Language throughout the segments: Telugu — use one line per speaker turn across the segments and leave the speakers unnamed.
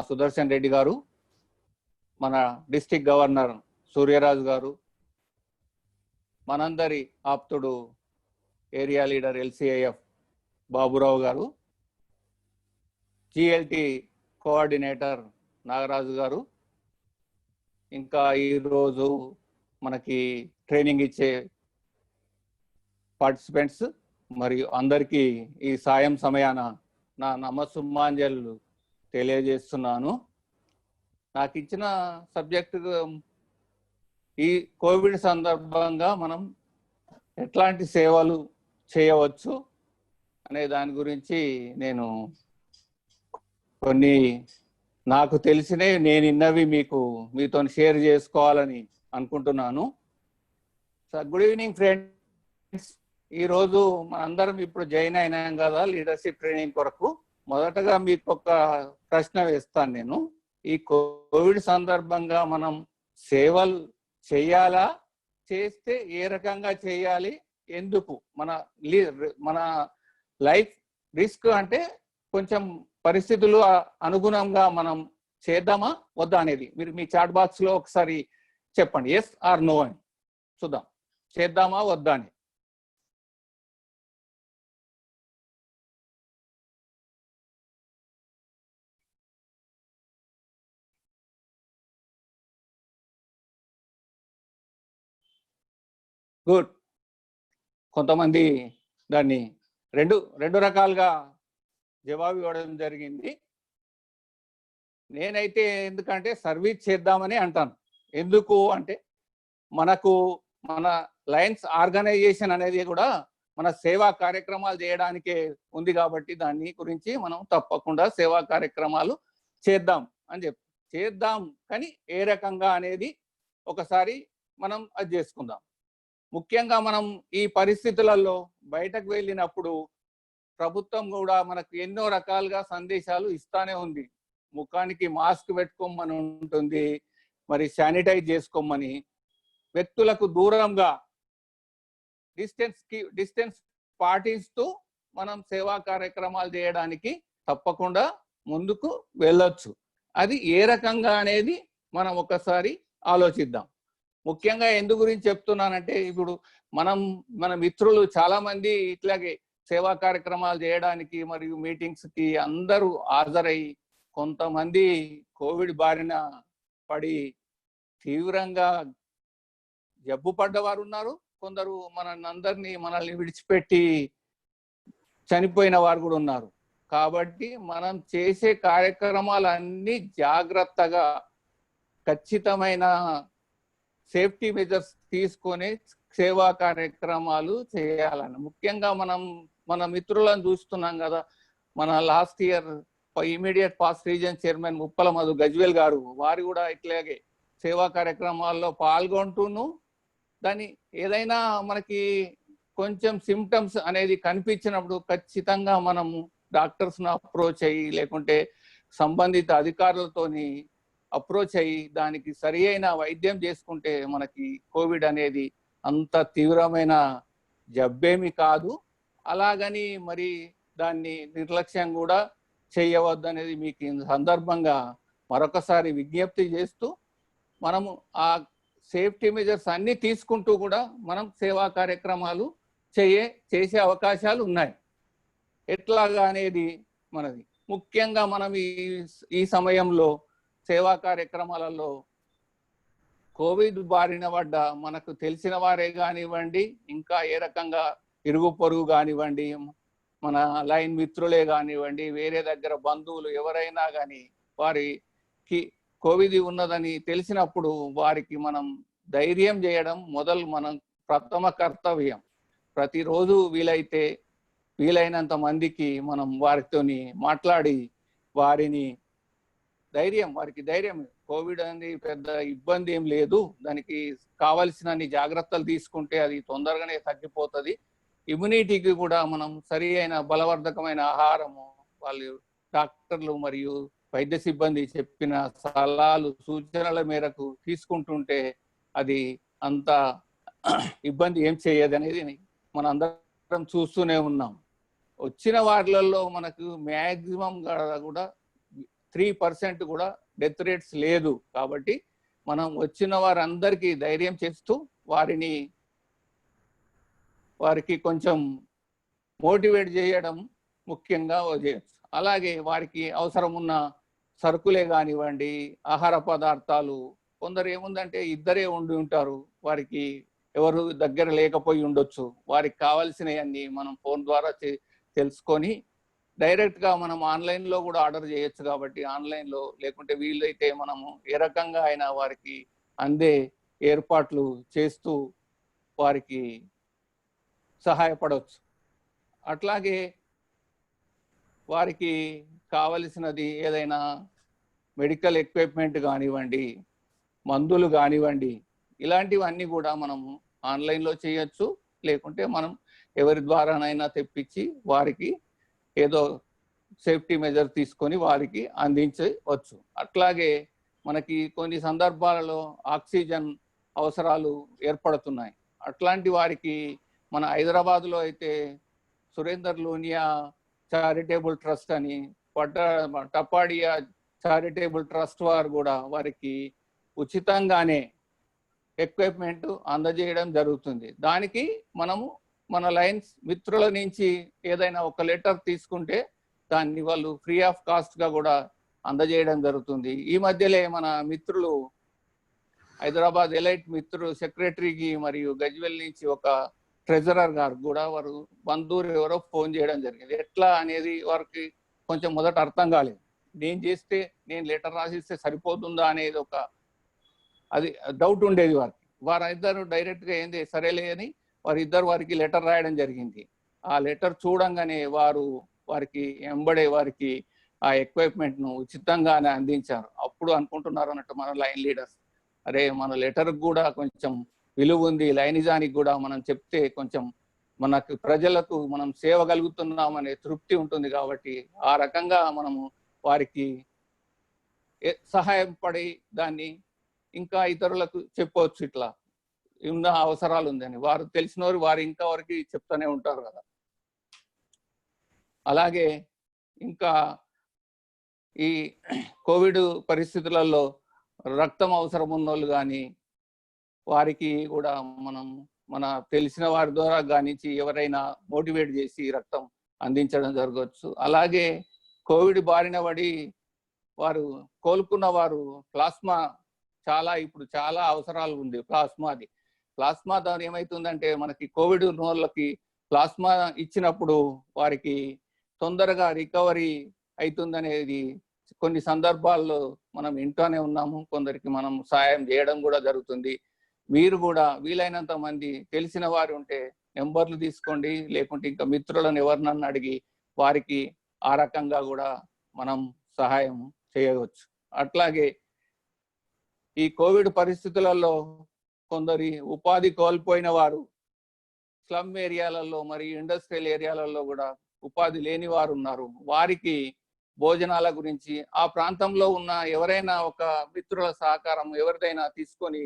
సుదర్శన్ రెడ్డి గారు, మన డిస్ట్రిక్ట్ గవర్నర్ సూర్యరాజు గారు, మనందరి ఆప్తుడు ఏరియా లీడర్ LCIF బాబురావు గారు, GLT కోఆర్డినేటర్ నాగరాజు గారు, ఇంకా ఈరోజు మనకి ట్రైనింగ్ ఇచ్చే పార్టిసిపెంట్స్ మరియు అందరికీ ఈ సాయం సమయాన నా నమస్సుమాంజలు తెలియజేస్తున్నాను. నాకు ఇచ్చిన సబ్జెక్టు ఈ కోవిడ్ సందర్భంగా మనం ఎట్లాంటి సేవలు చేయవచ్చు అనే దాని గురించి నేను కొన్ని నాకు తెలిసినవి నేను ఇన్నవి మీతో షేర్ చేసుకోవాలని అనుకుంటున్నాను. Good evening friends. ఈరోజు మనందరం ఇప్పుడు జాయిన్ అయినాం కదా లీడర్షిప్ ట్రైనింగ్ కొరకు. మొదటగా మీకు ఒక ప్రశ్న వేస్తాను నేను. ఈ కోవిడ్ సందర్భంగా మనం సేవలు చేయాలా, చేస్తే ఏ రకంగా చేయాలి, ఎందుకు? మన లైఫ్ రిస్క్ అంటే కొంచెం పరిస్థితులు అనుగుణంగా మనం చేద్దామా వద్దా అనేది మీరు మీ చాట్ బాక్స్ లో ఒకసారి చెప్పండి, ఎస్ ఆర్ నో అని. చూద్దాం, చేద్దామా వద్దా అని. గుడ్. కొంతమంది దాన్ని రెండు రకాలుగా జవాబు ఇవ్వడం జరిగింది. నేనైతే ఎందుకంటే సర్వీస్ చేద్దామని అంటాను. ఎందుకు అంటే మన లయన్స్ ఆర్గనైజేషన్ అనేది కూడా మన సేవా కార్యక్రమాలు చేయడానికే ఉంది కాబట్టి దాని గురించి మనం తప్పకుండా సేవా కార్యక్రమాలు చేద్దాం అని చేద్దాం. కానీ ఏ రకంగా అనేది ఒకసారి మనం అది చేసుకుందాం. ముఖ్యంగా మనం ఈ పరిస్థితులలో బయటకు వెళ్ళినప్పుడు ప్రభుత్వం కూడా మనకు ఎన్నో రకాలుగా సందేశాలు ఇస్తానే ఉంది. ముఖానికి మాస్క్ పెట్టుకోమని ఉంటుంది, మరి శానిటైజ్ చేసుకోమని, వ్యక్తులకు దూరంగా డిస్టెన్స్ పాటిస్తూ మనం సేవా కార్యక్రమాలు చేయడానికి తప్పకుండా ముందుకు వెళ్ళొచ్చు. అది ఏ రకంగా అనేది మనం ఒకసారి ఆలోచిద్దాం. ముఖ్యంగా ఎందు గురించి చెప్తున్నానంటే, ఇప్పుడు మన మిత్రులు చాలా మంది ఇట్లాగే సేవా కార్యక్రమాలు చేయడానికి మరియు మీటింగ్స్ కి అందరూ హాజరై కొంతమంది కోవిడ్ బారిన పడి తీవ్రంగా జబ్బు పడ్డవారు ఉన్నారు. కొందరు మనల్ని విడిచిపెట్టి చనిపోయిన వారు కూడా ఉన్నారు. కాబట్టి మనం చేసే కార్యక్రమాలన్నీ జాగ్రత్తగా ఖచ్చితమైన సేఫ్టీ మెజర్స్ తీసుకొని సేవా కార్యక్రమాలు చేయాలని. ముఖ్యంగా మన మిత్రులను చూస్తున్నాం కదా. మన last year immediate past reason chairman Muppala Madhu Gajwel గారు, వారు కూడా ఇట్లాగే సేవా కార్యక్రమాల్లో పాల్గొంటూను దాన్ని ఏదైనా మనకి కొంచెం సిమ్టమ్స్ అనేది కనిపించినప్పుడు ఖచ్చితంగా మనము డాక్టర్స్ను అప్రోచ్ అయ్యి లేకుంటే సంబంధిత అధికారులతోని అప్రోచ్ అయ్యి దానికి సరి అయిన వైద్యం చేసుకుంటే మనకి కోవిడ్ అనేది అంత తీవ్రమైన జబ్బేమి కాదు. అలాగని మరి దాన్ని నిర్లక్ష్యం కూడా చేయవద్దు అనేది మీకు సందర్భంగా మరొకసారి విజ్ఞప్తి చేస్తూ, మనము ఆ సేఫ్టీ మెజర్స్ అన్ని తీసుకుంటూ కూడా మనం సేవా కార్యక్రమాలు చేసే అవకాశాలు ఉన్నాయి. ఎట్లాగా అనేది మనది. ముఖ్యంగా మనం ఈ సమయంలో సేవా కార్యక్రమాలలో కోవిడ్ బారిన పడ్డ మనకు తెలిసిన వారే కానివ్వండి, ఇంకా ఏ రకంగా ఇరుగు పొరుగు కానివ్వండి, మన లైన్ మిత్రులే కానివ్వండి, వేరే దగ్గర బంధువులు ఎవరైనా కానీ వారికి కోవిడ్ ఉన్నదని తెలిసినప్పుడు వారికి మనం ధైర్యం చేయడం మనం ప్రథమ కర్తవ్యం. ప్రతిరోజు వీలైనంత మందికి మనం వారితోని మాట్లాడి వారికి ధైర్యం, కోవిడ్ అనేది పెద్ద ఇబ్బంది ఏం లేదు, దానికి కావలసిన జాగ్రత్తలు తీసుకుంటే అది తొందరగానే తగ్గిపోతుంది. ఇమ్యూనిటీకి కూడా మనం సరి అయిన బలవర్ధకమైన ఆహారము, వాళ్ళు డాక్టర్లు మరియు వైద్య సిబ్బంది చెప్పిన సలహాలు సూచనల మేరకు తీసుకుంటుంటే అది అంత ఇబ్బంది ఏం చేయదు అనేది మన అందరం చూస్తూనే ఉన్నాం. వచ్చిన వాటిలలో మనకు మ్యాక్సిమం కూడా 3% కూడా డెత్ రేట్స్ లేదు. కాబట్టి మనం వచ్చిన వారందరికీ ధైర్యం చేస్తూ వారికి కొంచెం మోటివేట్ చేయడం ముఖ్యంగా చేయొచ్చు. అలాగే వారికి అవసరం ఉన్న సరుకులే కానివ్వండి, ఆహార పదార్థాలు, కొందరు ఏముందంటే ఇద్దరే ఉండి ఉంటారు, వారికి ఎవరు దగ్గర లేకపోయి ఉండొచ్చు. వారికి కావాల్సినవన్నీ మనం ఫోన్ ద్వారా తెలుసుకొని డైరెక్ట్గా మనం ఆన్లైన్లో కూడా ఆర్డర్ చేయొచ్చు. కాబట్టి ఆన్లైన్లో లేకుంటే వీలైతే మనము ఏ రకంగా అయినా వారికి అందే ఏర్పాట్లు చేస్తూ వారికి సహాయపడవచ్చు. అట్లాగే వారికి కావలసినది ఏదైనా మెడికల్ ఎక్విప్మెంట్ కానివ్వండి, మందులు కానివ్వండి, ఇలాంటివన్నీ కూడా మనము ఆన్లైన్లో చేయొచ్చు. లేకుంటే మనం ఎవరి ద్వారానైనా తెప్పించి వారికి ఏదో సేఫ్టీ మెజర్ తీసుకొని వారికి అందించవచ్చు. అట్లాగే మనకి కొన్ని సందర్భాలలో ఆక్సిజన్ అవసరాలు ఏర్పడుతున్నాయి. అట్లాంటి వారికి మన హైదరాబాద్లో అయితే సురేందర్ లూనియా చారిటబుల్ ట్రస్ట్ అని, టపాడియా చారిటబుల్ ట్రస్ట్ వారు కూడా వారికి ఉచితంగానే ఎక్విప్మెంట్ అందజేయడం జరుగుతుంది. దానికి మనము మన లయన్స్ మిత్రుల నుంచి ఏదైనా ఒక లెటర్ తీసుకుంటే దాన్ని వాళ్ళు ఫ్రీ ఆఫ్ కాస్ట్గా కూడా అందజేయడం జరుగుతుంది. ఈ మధ్యలో మన మిత్రులు హైదరాబాద్ ఎలైట్ మిత్రులు సెక్రటరీకి మరియు గజ్వెల్ నుంచి ఒక ట్రెజరర్ గారు కూడా వారు బంధువులు ఎవరో ఫోన్ చేయడం జరిగింది. ఎట్లా అనేది వారికి కొంచెం మొదట అర్థం కాలేదు. నేను లెటర్ రాసిస్తే సరిపోతుందా అనేది ఒక అది డౌట్ ఉండేది వారికి. వారిద్దరు డైరెక్ట్గా ఏంది సరేలే అని వారికి లెటర్ రాయడం జరిగింది. ఆ లెటర్ చూడంగానే వారికి వారికి ఆ ఎక్విప్మెంట్ను ఉచితంగానే అందించారు. అప్పుడు అనుకుంటున్నారు అన్నట్టు మన లైన్ లీడర్స్, అరే మన లెటర్కి కూడా కొంచెం విలువ ఉంది, లైనిజానికి కూడా మనం చెప్తే కొంచెం మనకు ప్రజలకు మనం సేవ కలుగుతున్నాం అనే తృప్తి ఉంటుంది. కాబట్టి ఆ రకంగా మనము వారికి సహాయం పడి దాన్ని ఇంకా ఇతరులకు చెప్పవచ్చు. ఇట్లా ఉన్న అవసరాలు ఉందని వారు తెలిసినవారు వారు ఇంకా వారికి చెప్తూనే ఉంటారు కదా. అలాగే ఇంకా ఈ కోవిడ్ పరిస్థితులలో రక్తం అవసరం ఉన్నోళ్ళు కానీ వారికి కూడా మన తెలిసిన వారి ద్వారా గానించి ఎవరైనా మోటివేట్ చేసి రక్తం అందించడం జరగవచ్చు. అలాగే కోవిడ్ బారిన పడి వారు కోలుకున్న వారు ప్లాస్మా ఇప్పుడు చాలా అవసరాలు ఉంది. ప్లాస్మా దాని ఏమవుతుందంటే మనకి కోవిడ్ ఉన్నోళ్ళకి ప్లాస్మా ఇచ్చినప్పుడు వారికి తొందరగా రికవరీ అవుతుందనేది కొన్ని సందర్భాల్లో మనం వింటూనే ఉన్నాము. కొందరికి మనం సాయం చేయడం కూడా జరుగుతుంది. మీరు కూడా వీలైనంత మంది తెలిసిన వారు ఉంటే నెంబర్లు తీసుకోండి, లేకుంటే ఇంకా మిత్రులను ఎవరినన్నా అడిగి వారికి ఆ రకంగా కూడా మనం సహాయం చేయవచ్చు. అట్లాగే ఈ కోవిడ్ పరిస్థితులలో కొందరి ఉపాధి కోల్పోయిన వారు స్లమ్ ఏరియాలలో మరియు ఇండస్ట్రియల్ ఏరియాలలో కూడా ఉపాధి లేని వారు ఉన్నారు. వారికి భోజనాల గురించి ఆ ప్రాంతంలో ఉన్న ఎవరైనా ఒక మిత్రుల సహకారం ఎవరిదైనా తీసుకొని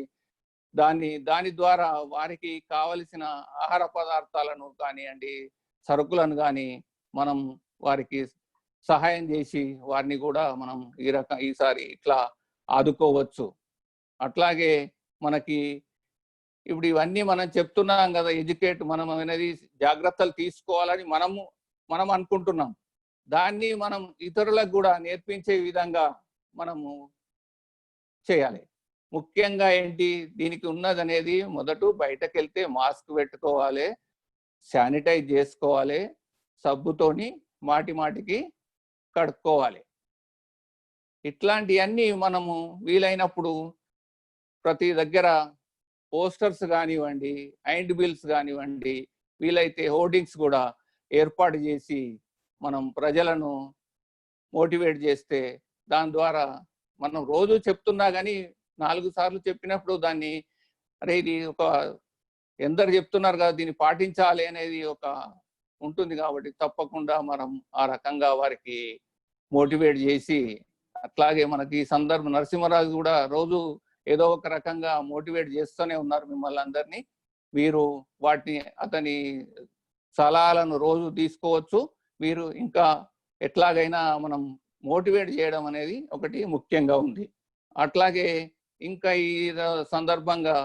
దాని ద్వారా వారికి కావలసిన ఆహార పదార్థాలను కానివ్వండి, సరుకులను కానీ మనం వారికి సహాయం చేసి వారిని కూడా మనం ఈసారి ఇట్లా ఆదుకోవచ్చు. అట్లాగే మనకి ఇప్పుడు ఇవన్నీ మనం చెప్తున్నాం కదా, మనం అనేది జాగ్రత్తలు తీసుకోవాలని మనం అనుకుంటున్నాం. దాన్ని మనం ఇతరులకు కూడా నేర్పించే విధంగా మనము చేయాలి. ముఖ్యంగా ఏంటి దీనికి ఉన్నది అనేది మొదట బయటకు వెళ్తే మాస్క్ పెట్టుకోవాలి, శానిటైజ్ చేసుకోవాలి, సబ్బుతోని మాటికి కడుక్కోవాలి. ఇట్లాంటివన్నీ మనము వీలైనప్పుడు ప్రతి దగ్గర పోస్టర్స్ కానివ్వండి, హ్యాండ్ బిల్స్ కానివ్వండి, వీలైతే హోర్డింగ్స్ కూడా ఏర్పాటు చేసి మనం ప్రజలను మోటివేట్ చేస్తే దాని ద్వారా మనం రోజు చెప్తున్నా కానీ 4 సార్లు చెప్పినప్పుడు దాన్ని ఇది ఎందరు చెప్తున్నారు కదా దీన్ని పాటించాలి అనేది ఉంటుంది. కాబట్టి తప్పకుండా మనం ఆ రకంగా వారికి మోటివేట్ చేసి, అట్లాగే మనకి ఈ సందర్భం నరసింహరాజు కూడా రోజు ఏదో ఒక రకంగా మోటివేట్ చేస్తూనే ఉన్నారు మిమ్మల్ని అందరినీ. మీరు అతని సలహాలను రోజు తీసుకోవచ్చు. మీరు ఇంకా ఎట్లాగైనా మనం మోటివేట్ చేయడం అనేది ఒకటి ముఖ్యంగా ఉంది. అట్లాగే ఇంకా ఈ సందర్భంగా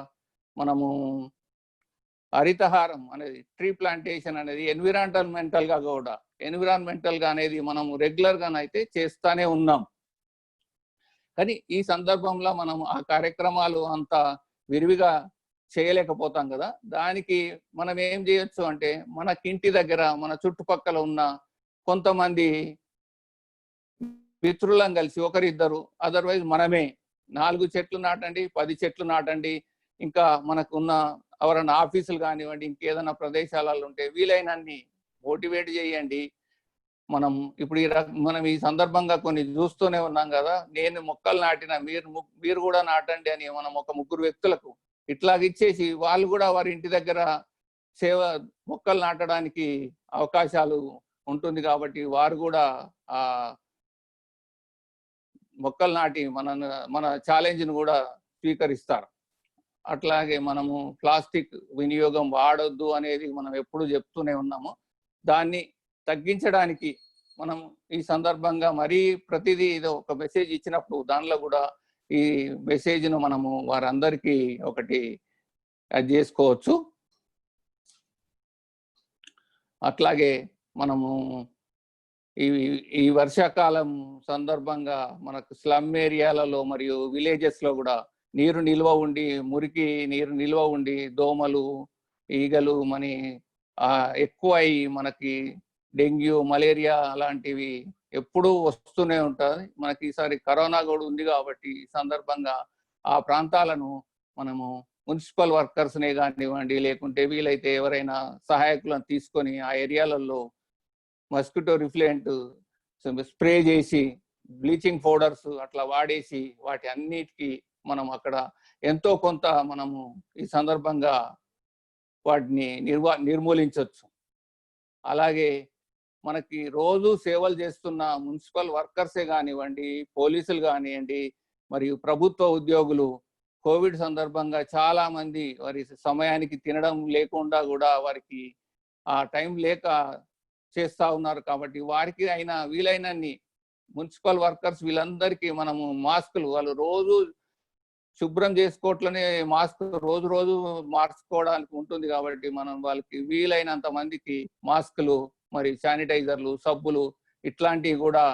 మనము హరితహారం అనేది, ట్రీ ప్లాంటేషన్ అనేది ఎన్విరాన్మెంటల్ గా అనేది మనం రెగ్యులర్ గానైతే చేస్తానే ఉన్నాం. కానీ ఈ సందర్భంలో మనం ఆ కార్యక్రమాలు అంత విరివిగా చేయలేకపోతాం కదా. దానికి మనం ఏం చేయొచ్చు అంటే, మనకింటి దగ్గర మన చుట్టుపక్కల ఉన్న కొంతమంది మిత్రులం కలిసి ఒకరిద్దరు, అదర్వైజ్ మనమే 4 చెట్లు నాటండి, 10 చెట్లు నాటండి. ఇంకా మనకున్న ఎవరైనా ఆఫీసులు కానివ్వండి, ఇంకేదైనా ప్రదేశాలలో ఉంటే వీలైనన్ని మోటివేట్ చేయండి. ఇప్పుడు మనం ఈ సందర్భంగా కొన్ని చూస్తూనే ఉన్నాం కదా. నేను మొక్కలు నాటిన, మీరు కూడా నాటండి అని మనం ఒక 3 వ్యక్తులకు ఇట్లాగిచ్చేసి వాళ్ళు కూడా వారి ఇంటి దగ్గర మొక్కలు నాటడానికి అవకాశాలు ఉంటుంది. కాబట్టి వారు కూడా ఆ మొక్కలు నాటి మన ఛాలెంజ్ను కూడా స్వీకరిస్తారు. అట్లాగే మనము ప్లాస్టిక్ వినియోగం వాడొద్దు అనేది మనం ఎప్పుడు చెప్తూనే ఉన్నాము. దాన్ని తగ్గించడానికి మనం ఈ సందర్భంగా మరీ ప్రతిదీ ఏదో ఒక మెసేజ్ ఇచ్చినప్పుడు దానిలో కూడా ఈ మెసేజ్ను మనము వారందరికీ ఒకటి అది చేసుకోవచ్చు. అట్లాగే మనము ఈ వర్షాకాలం సందర్భంగా మనకు స్లమ్ ఏరియాలలో మరియు విలేజెస్ లో కూడా నీరు నిల్వ ఉండి, మురికి నీరు నిల్వ ఉండి దోమలు, ఈగలు ఎక్కువ అయి మనకి డెంగ్యూ, మలేరియా అలాంటివి ఎప్పుడూ వస్తూనే ఉంటుంది. మనకి ఈసారి కరోనా కూడా ఉంది కాబట్టి ఈ సందర్భంగా ఆ ప్రాంతాలను మనము మున్సిపల్ వర్కర్స్నే కానివ్వండి, లేకుంటే వీలైతే ఎవరైనా సహాయకులను తీసుకొని ఆ ఏరియాలలో మస్కిటో రిఫ్లెంట్ స్ప్రే చేసి, బ్లీచింగ్ పౌడర్స్ అట్లా వాడేసి వాటి అన్నిటికీ మనం అక్కడ ఎంతో కొంత మనము ఈ సందర్భంగా వాటిని నిర్మూలించవచ్చు. అలాగే మనకి రోజు సేవలు చేస్తున్న మున్సిపల్ వర్కర్సే కానివ్వండి, పోలీసులు కానివ్వండి, మరియు ప్రభుత్వ ఉద్యోగులు కోవిడ్ సందర్భంగా చాలా మంది వారి సమయానికి తినడం లేకుండా కూడా వారికి ఆ టైం లేక చేస్తా ఉన్నారు. కాబట్టి వారికి అయినా వీలైనన్ని మున్సిపల్ వర్కర్స్ వీళ్ళందరికీ మనము మాస్కులు, వాళ్ళు రోజు శుభ్రం చేసుకోవట్లనే మాస్క్ రోజు మార్చుకోవడానికి ఉంటుంది. కాబట్టి మనం వాళ్ళకి వీలైనంత మందికి మాస్కులు, మరి శానిటైజర్లు, సబ్బులు ఇట్లాంటివి కూడా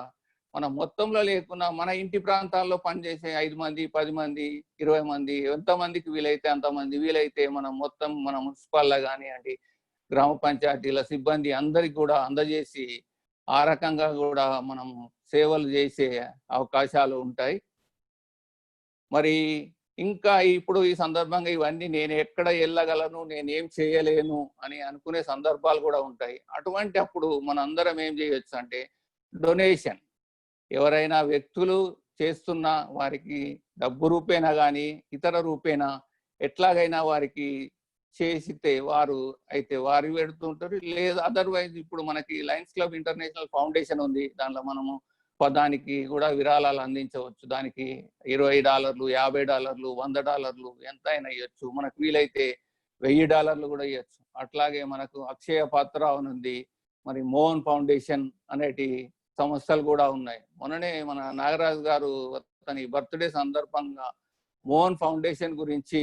మనం మొత్తంలో లేకున్నా మన ఇంటి ప్రాంతాల్లో పనిచేసే 5 మంది, 10 మంది, 20 మంది, ఎంతమందికి వీలైతే అంతమంది, వీలైతే మనం మొత్తం మన మున్సిపల్లో కానివ్వండి, గ్రామ పంచాయతీల సిబ్బంది అందరికి కూడా అందజేసి ఆ రకంగా కూడా మనము సేవలు చేసే అవకాశాలు ఉంటాయి. మరి ఇంకా ఇప్పుడు ఈ సందర్భంగా ఇవన్నీ నేను ఎక్కడ వెళ్ళగలను, నేనేం చేయలేను అని అనుకునే సందర్భాలు కూడా ఉంటాయి. అటువంటి అప్పుడు మనందరం ఏం చేయొచ్చు అంటే, డొనేషన్. ఎవరైనా వ్యక్తులు చేస్తున్న వారికి డబ్బు రూపేనా కానీ ఇతర రూపేనా ఎట్లాగైనా వారికి చేసితే వారు పెడుతుంటారు. లేదా అదర్వైజ్ ఇప్పుడు మనకి లయన్స్ క్లబ్ ఇంటర్నేషనల్ ఫౌండేషన్ ఉంది. దానిలో మనము దానికి కూడా విరాళాలు అందించవచ్చు. దానికి $20, $50, $100 ఎంత అయినా ఇవ్వచ్చు. మనకు వీలైతే $1000 కూడా ఇవ్వచ్చు. అట్లాగే మనకు అక్షయ పాత్ర ఉంది, మరి మోహన్ ఫౌండేషన్ అనేటి సంస్థలు కూడా ఉన్నాయి. మొన్ననే మన నాగరాజు గారు తన బర్త్డే సందర్భంగా మోహన్ ఫౌండేషన్ గురించి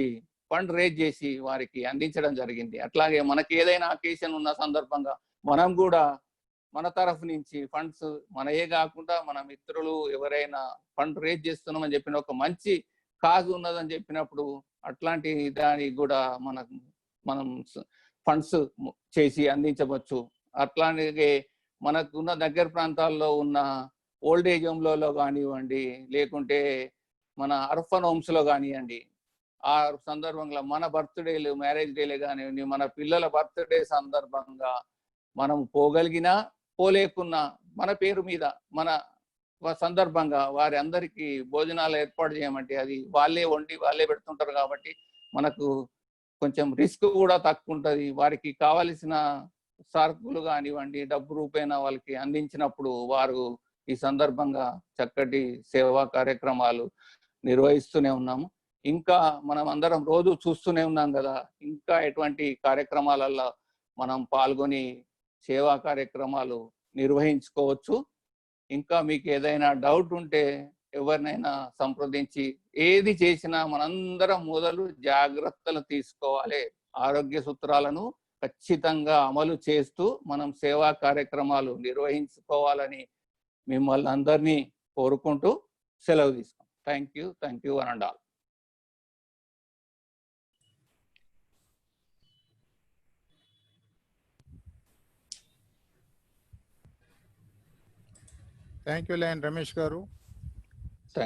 ఫండ్ రేజ్ చేసి వారికి అందించడం జరిగింది. అట్లాగే మనకి ఏదైనా అకేషన్ ఉన్న సందర్భంగా మనం కూడా మన తరఫు నుంచి ఫండ్స్ మనయే కాకుండా మన మిత్రులు ఎవరైనా ఫండ్ రేజ్ చేస్తున్నామని చెప్పిన ఒక మంచి కాజ్ ఉన్నదని చెప్పినప్పుడు అట్లాంటి దానికి కూడా మనం ఫండ్స్ చేసి అందించవచ్చు. అట్లాగే మనకున్న దగ్గర ప్రాంతాల్లో ఉన్న ఓల్డ్ ఏజ్ హోమ్లలో కానివ్వండి, లేకుంటే మన అర్ఫన్ హోమ్స్ లో కానివ్వండి, ఆ సందర్భంగా మన బర్త్డేలు, మ్యారేజ్ డేలే కానివ్వండి, మన పిల్లల బర్త్డే సందర్భంగా మనం పోగలిగినా పోలేకున్నా మన పేరు మీద మన సందర్భంగా వారి అందరికీ భోజనాలు ఏర్పాటు చేయమంటే అది వాళ్ళే వండి వాళ్ళే పెడుతుంటారు. కాబట్టి మనకు కొంచెం రిస్క్ కూడా తక్కువ ఉంటుంది. వారికి కావలసిన సరుకులు కానివ్వండి, డబ్బు రూపేణా వాళ్ళకి అందించినప్పుడు వారు ఈ సందర్భంగా చక్కటి సేవా కార్యక్రమాలు నిర్వహిస్తూనే ఉన్నాము. ఇంకా మనం అందరం రోజు చూస్తూనే ఉన్నాం కదా, ఇంకా ఎటువంటి కార్యక్రమాలలో మనం పాల్గొని సేవా కార్యక్రమాలు నిర్వహించుకోవచ్చు. ఇంకా మీకు ఏదైనా డౌట్ ఉంటే ఎవరినైనా సంప్రదించి, ఏది చేసినా మనందరం మొదలు జాగ్రత్తలు తీసుకోవాలి. ఆరోగ్య సూత్రాలను ఖచ్చితంగా అమలు చేస్తూ మనం సేవా కార్యక్రమాలు నిర్వహించుకోవాలని మిమ్మల్ని అందరినీ కోరుకుంటూ సెలవు తీసుకుంటాం. Thank you one and all.
Thank you lion Ramesh గారు.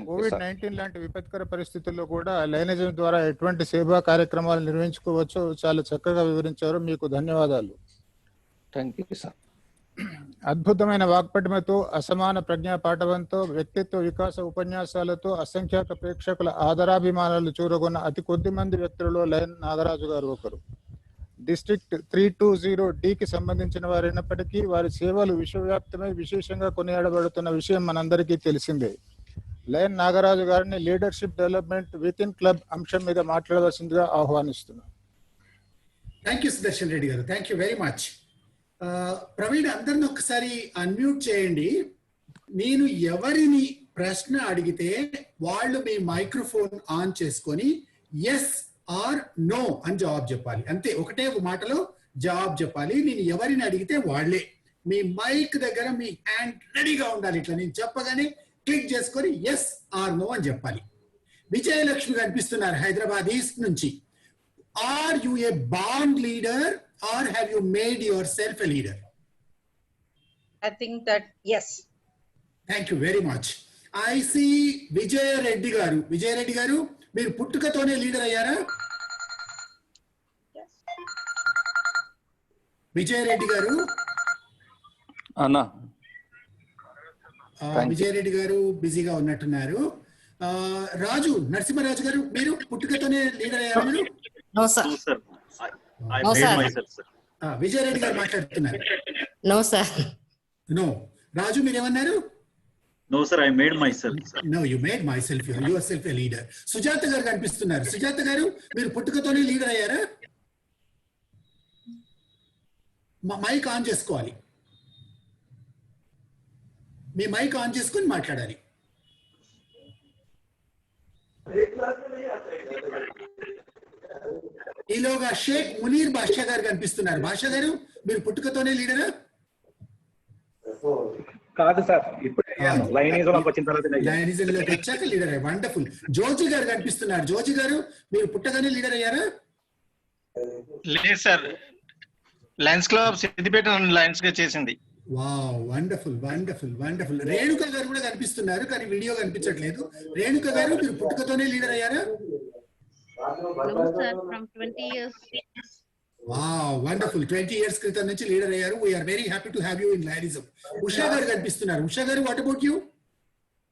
కోవిడ్-19 లాంటి విపత్కర పరిస్థితుల్లో కూడా లయనిజం ద్వారా ఎటువంటి సేవా కార్యక్రమాలు నిర్వహించుకోవచ్చో చాలా చక్కగా వివరించారు. మీకు ధన్యవాదాలు.
Thank you sir.
అద్భుతమైన వాక్పటిమతో, అసమాన ప్రజ్ఞా పాఠవంతో, వ్యక్తిత్వ వికాస ఉపన్యాసాలతో అసంఖ్యాక ప్రేక్షకుల ఆదరాభిమానాలు చూరగొన్న అతి కొద్ది మంది వ్యక్తులలో లయన్ నాగరాజు గారు ఒకరు. డిస్ట్రిక్ట్ 320Dకి సంబంధించిన వారైనప్పటికీ వారి సేవలు విశ్వవ్యాప్తమై విశేషంగా కొనియాడబడుతున్న విషయం మనందరికీ తెలిసిందే. లయన్ నాగరాజు గారిని leadership development with in club అంశం మీద మాట్లాడవలసిందిగా ఆహ్వానిస్తున్నాం.
థ్యాంక్ యూ సుదర్శన్ రెడ్డి గారు, thank you very much. Praveen, అందరిని ఒక్కసారి అన్మ్యూట్ చేయండి. నేను ఎవరిని ప్రశ్న అడిగితే వాళ్ళు మీ మైక్రోఫోన్ ఆన్ చేసుకొని ఎస్ ఆర్ నో అని జవాబు చెప్పాలి. అంతే, ఒకటే మాటలో జవాబు చెప్పాలి. నేను ఎవరిని అడిగితే వాళ్ళే. మీ మైక్ దగ్గర మీ హ్యాండ్ రెడీగా ఉండాలి. ఇట్లా నేను చెప్పగానే క్లిక్ చేసుకొని ఎస్ ఆర్ నో అని చెప్పాలి. విజయలక్ష్మి కనిపిస్తున్నారు హైదరాబాద్ ఈస్ట్ నుంచి. Are you a band leader or have you made yourself a leader?
I think that yes.
Thank you very much. I see Vijay Reddy garu. Vijay Reddy garu, మీరు పుట్టుకతోనే లీడర్ అయ్యారా?
Yes.
విజయ్ రెడ్డి గారు
అన్నా,
విజయ్ రెడ్డి గారు బిజీగా ఉన్నట్టున్నారు. రాజు నరసింహరాజు గారు, మీరు పుట్టుకతోనే లీడర్ అయ్యారా? మీరు?
No sir.
No sir. Vijay Reddy గారు మాట్లాడుతున్నారు.
No sir.
No. రాజు మీరేమన్నారు?
No sir, I made myself. Sir.
No, you made myself. You yourself a leader. Sujatha గారు కనిపిస్తున్నారు. సుజాత గారు, మీరు పుట్టుకతోనే లీడర్ అయ్యారా? మైక్ ఆన్ చేసుకోవాలి. మీ మైక్ ఆన్ చేసుకొని మాట్లాడాలి. ఈలోగా షేక్ మునీర్ బాషా గారు కనిపిస్తున్నారు. బాషా గారు, మీరు పుట్టుకతోనే లీడరా?
కాదు సార్, ఇప్పుడు లైనిజంలోకి వచ్చిన తర్వాత
లైనిజంలోకి వచ్చాక లీడర్ అయ్యారు. వండర్ఫుల్. జోజి గారు కనిపిస్తున్నారు. జోజి గారు, మీరు పుట్టగానే లీడర్ అయ్యారా?
లేదు sir, Lions club Siddipet Lions గా చేసింది.
Wow, wonderful wonderful wonderful. Renuka గారు కూడా కనిపిస్తున్నారు, కానీ వీడియో కనిపించట్లేదు. రేణుక గారు, మీరు పుట్టుకతోనే లీడర్ అయ్యారా?
No sir, from 20 years.
Wow, wonderful. 20 years క్రితం నుంచి లీడర్ అయ్యారు. We are very happy to have you in Lionism. Usha గారు కనిపిస్తున్నారు. ఉషా గారు, what about you?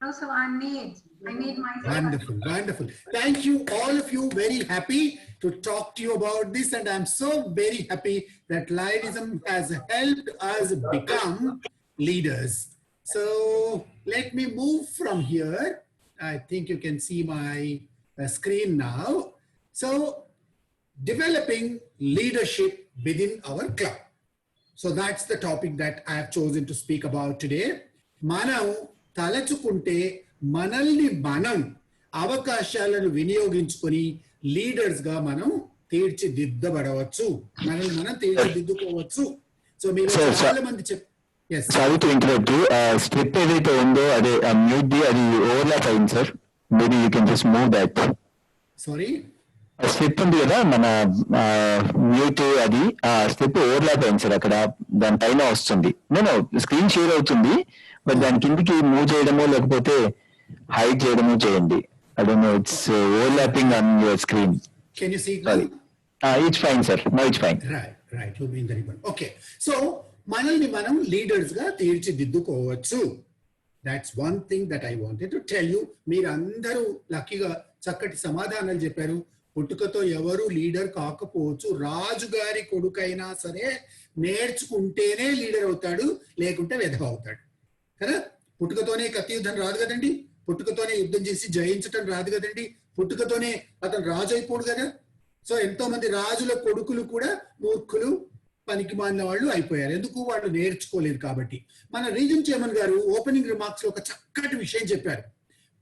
No sir, I made myself.
Wonderful, wonderful. Thank you, all of you. Very happy to talk to you about this, and I'm so very happy that Lionism has helped us become leaders. So let me move from here. I think you can see my screen now. So developing leadership within our club. So that's the topic that I have chosen to speak about today. మనం తలచుకుంటే మనల్ని మనం అవకాశాలను వినియోగించుకొని లీడర్స్ గా మనం తీర్చిదిద్దబడవచ్చు, మనల్ని మనం తీర్చిదిద్దుకోవచ్చు. సో మీరు చాలా మంది
sorry to interrupt you, script ఏదైతే ఉందో అదే మ్యూట్ ది, అది ఓవర్లాప్ అయింది sir. Maybe you can just move that.
Sorry,
script ఉంది కదా మన మ్యూట్, అది స్క్రిప్ట్ ఓవర్లాప్ అయింది సార్. అక్కడ దాని పైన వస్తుంది, నేను స్క్రీన్ షేర్ అవుతుంది, బట్ దాని కిందికి మూవ్ చేయడమో లేకపోతే హైడ్ చేయడమో చేయండి. I don't know, it's overlapping on your screen.
Can you see it?
Sorry. It's fine sir, no it's fine.
Right, you mean that one. Okay, so మనల్ని మనం లీడర్స్ గా తీర్చిదిద్దుకోవచ్చు. That's one thing that I wanted to tell you. మీరందరూ లక్కీగా చక్కటి సమాధానాలు చెప్పారు. పుట్టుకతో ఎవరు లీడర్ కాకపోవచ్చు. రాజుగారి కొడుకైనా సరే నేర్చుకుంటేనే లీడర్ అవుతాడు, లేకుంటే వెధవ అవుతాడు కదా. పుట్టుకతోనే కత్తి యుద్ధం రాదు కదండి, పుట్టుకతోనే యుద్ధం చేసి జయించటం రాదు కదండి, పుట్టుకతోనే అతను రాజు అయిపోడు కదా. సో ఎంతో మంది రాజుల కొడుకులు కూడా మూర్ఖులు, పనికి మాలిన వాళ్ళు అయిపోయారు. ఎందుకు? వాళ్ళు నేర్చుకోలేదు కాబట్టి. మన రీజన్ చైర్మన్ గారు ఓపెనింగ్ రిమార్క్స్ లో ఒక చక్కటి విషయం చెప్పారు.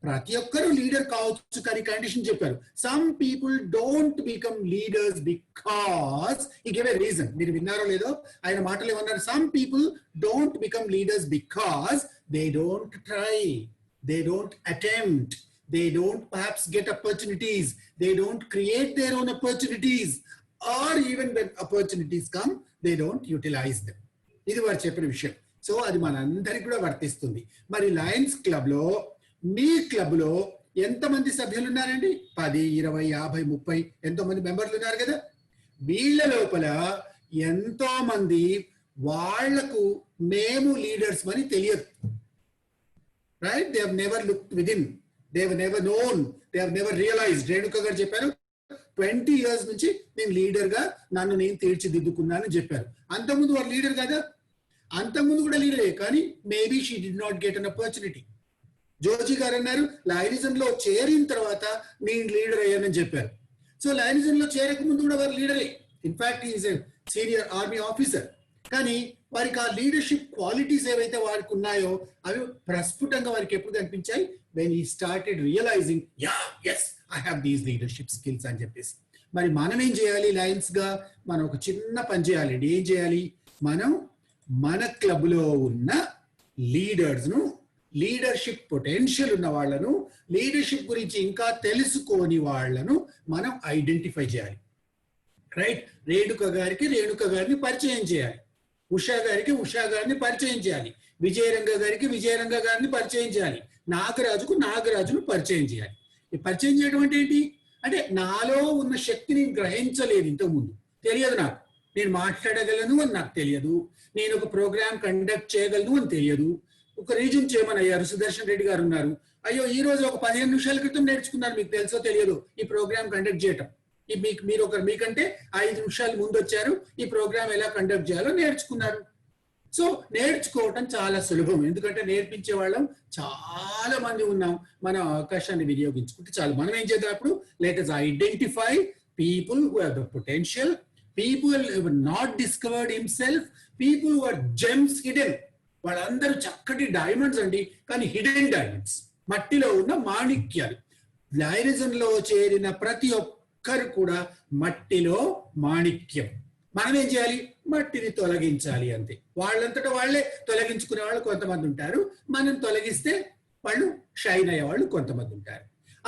ప్రతి ఒక్కరు లీడర్ కావచ్చు, కానీ కండిషన్ చెప్పారు. Some people don't become leaders because ఈ గివ్ ఎ రీజన్. మీరు విన్నారో లేదో ఆయన మాటలు ఏమన్నారు? Some people don't become leaders because they don't try, they don't attempt, they don't perhaps get opportunities, they don't create their own opportunities, or even when opportunities come they don't utilize them. ఇది వారు చెప్పిన విషయం. సో అది మనందరికి కూడా వర్తిస్తుంది. మరి లయన్స్ క్లబ్ లో, మీ క్లబ్ లో ఎంతమంది సభ్యులు ఉన్నారండి? 10, 20, 50, 30 ఎంతో మంది మెంబర్లు ఉన్నారు కదా. వీళ్ళ లోపల ఎంతో మంది వాళ్లకు మేము లీడర్స్ అని తెలియదు. Right? they have never looked within, they have never known, they have never realized. Renuka గారు చెప్పారు 20 years నుంచి నేను లీడర్ గా నన్ను నేను తీర్చిదిద్దుకున్నానని చెప్పారు. అంతకుముందు వారు లీడర్ కదా, అంతకుముందు కూడా లీడరే, కానీ maybe she did not get an opportunity. Joji గారు అన్నారు లయనిజం లో చేరిన తర్వాత నేను లీడర్ అయ్యానని చెప్పారు. సో లయనిజం లో చేరక ముందు కూడా వారు లీడరే. In fact is a senior army officer. కానీ వారికి ఆ లీడర్షిప్ క్వాలిటీస్ ఏవైతే వారికి ఉన్నాయో అవి ప్రస్ఫుటంగా వారికి ఎప్పుడు కనిపించాయి? when he started realizing, yeah, yes, I have these leadership skills అని చెప్పేసి. మరి మనం ఏం చేయాలి? లయన్స్ గా మనం ఒక చిన్న పని చేయాలండి. ఏం చేయాలి? మనం మన క్లబ్ లో ఉన్న లీడర్స్ ను, లీడర్షిప్ పొటెన్షియల్ ఉన్న వాళ్ళను, లీడర్షిప్ గురించి ఇంకా తెలుసుకోని వాళ్ళను మనం ఐడెంటిఫై చేయాలి. రైట్? రేణుక గారిని పరిచయం చేయాలి, ఉషా గారిని పరిచయం చేయాలి, విజయరంగ గారిని పరిచయం చేయాలి, నాగరాజును పరిచయం చేయాలి. ఈ పరిచయం చేయడం అంటే ఏంటి? అంటే నాలో ఉన్న శక్తిని గ్రహించలేదు, ఇంతకుముందు తెలియదు నాకు, నేను మాట్లాడగలను అని నాకు తెలియదు, నేను ఒక ప్రోగ్రామ్ కండక్ట్ చేయగలను అని తెలియదు. ఒక రీజన్ చైర్మన్ అయ్యారు, సుదర్శన్ రెడ్డి గారు ఉన్నారు. అయ్యో ఈ రోజు ఒక 15 నిమిషాల క్రితం నేర్చుకున్నారు, మీకు తెలుసో తెలియదు ఈ ప్రోగ్రామ్ కండక్ట్ చేయటం. మీకంటే 5 నిమిషాలు ముందు వచ్చారు, ఈ ప్రోగ్రామ్ ఎలా కండక్ట్ చేయాలో నేర్చుకున్నారు. సో నేర్చుకోవటం చాలా సులభం, ఎందుకంటే నేర్పించే వాళ్ళం చాలా మంది ఉన్నాం. మనం అవకాశాన్ని వినియోగించుకుంటే చాలు. మనం ఏం చేద్దాం అప్పుడు? Let us identify people who have the potential, people who have not discovered himself, people who are gems hidden. వాళ్ళందరూ చక్కటి డైమండ్స్ అండి, కానీ హిడెన్ డైమండ్స్, మట్టిలో ఉన్న మాణిక్యాలు. లయనిజం లో చేరిన ప్రతి ఒక్కరు కూడా మట్టిలో మాణిక్యం. మనం ఏం చేయాలి? మట్టిని తొలగించాలి అంతే. వాళ్ళంతటా వాళ్ళే తొలగించుకునే వాళ్ళు కొంతమంది ఉంటారు, మనం తొలగిస్తే వాళ్ళు షైన్ అయ్యే వాళ్ళు కొంతమంది ఉంటారు.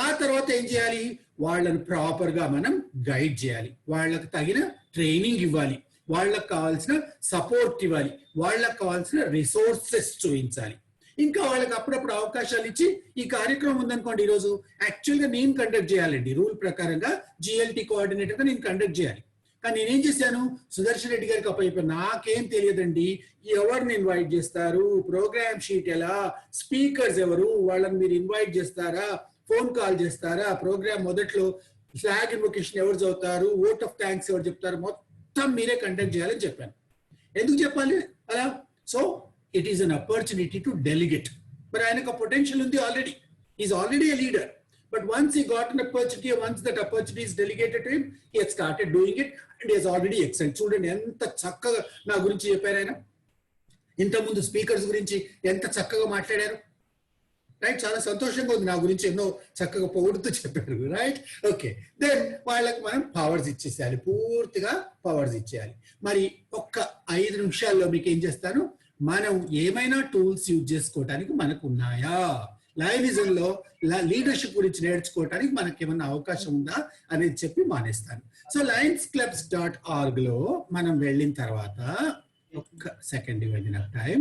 ఆ తర్వాత ఏం చేయాలి? వాళ్ళను ప్రాపర్ గా మనం గైడ్ చేయాలి, వాళ్ళకు తగిన ట్రైనింగ్ ఇవ్వాలి, వాళ్ళకు కావాల్సిన సపోర్ట్ ఇవ్వాలి, వాళ్ళకు కావాల్సిన రిసోర్సెస్ చూపించాలి. ఇంకా వాళ్ళకి అప్పుడప్పుడు అవకాశాలు ఇచ్చి, ఈ కార్యక్రమం ఉందనుకోండి ఈరోజు, యాక్చువల్ గా నేను కండక్ట్ చేయాలండి, రూల్ ప్రకారంగా GLT కోఆర్డినేటర్ గా నేను కండక్ట్ చేయాలి. కానీ నేనేం చేశాను? సుదర్శన్ రెడ్డి గారికి అప్పయిపోయి, నాకేం తెలియదండి, ఎవరిని ఇన్వైట్ చేస్తారు, ప్రోగ్రామ్ షీట్ ఎలా, స్పీకర్స్ ఎవరు, వాళ్ళని మీరు ఇన్వైట్ చేస్తారా, ఫోన్ కాల్ చేస్తారా, ప్రోగ్రామ్ మొదట్లో ఫ్లాగ్ ఇన్వొకేషన్ ఎవరు చదువుతారు, ఓట్ ఆఫ్ థ్యాంక్స్ ఎవరు చెప్తారు, మొత్తం మీరే కండక్ట్ చేయాలని చెప్పాను. ఎందుకు చెప్పాలి అలా? So it is an opportunity to delegate. మరి ఆయనకు పొటెన్షియల్ ఉంది already, is already a leader. But once he got an opportunity, once that opportunity is delegated to him, he has started doing it and he has already excelled. చూడండి ఎంత చక్కగా నా గురించి చెప్పారు ఆయన. ఇంతకుముందు స్పీకర్స్ గురించి ఎంత చక్కగా మాట్లాడారు. రైట్? చాలా సంతోషంగా ఉంది, నా గురించి ఎన్నో చక్కగా పొగుడుతూ చెప్పారు. రైట్? ఓకే, దెన్ వాళ్ళకి మనం పవర్స్ ఇచ్చేసేయాలి, పూర్తిగా పవర్స్ ఇచ్చేయాలి. మరి ఒక్క 5 నిమిషాల్లో మీకు ఏం చేస్తాను, మనం ఏమైనా టూల్స్ యూజ్ చేసుకోవటానికి మనకు ఉన్నాయా, లయనిజం లో లీడర్షిప్ గురించి నేర్చుకోవటానికి మనకి ఏమన్నా అవకాశం ఉందా అనేది చెప్పి మానేస్తాను. సో lionsclubs.org లో మనం వెళ్ళిన తర్వాత, ఒక్క సెకండ్ ఇవ్వండి నాకు టైం,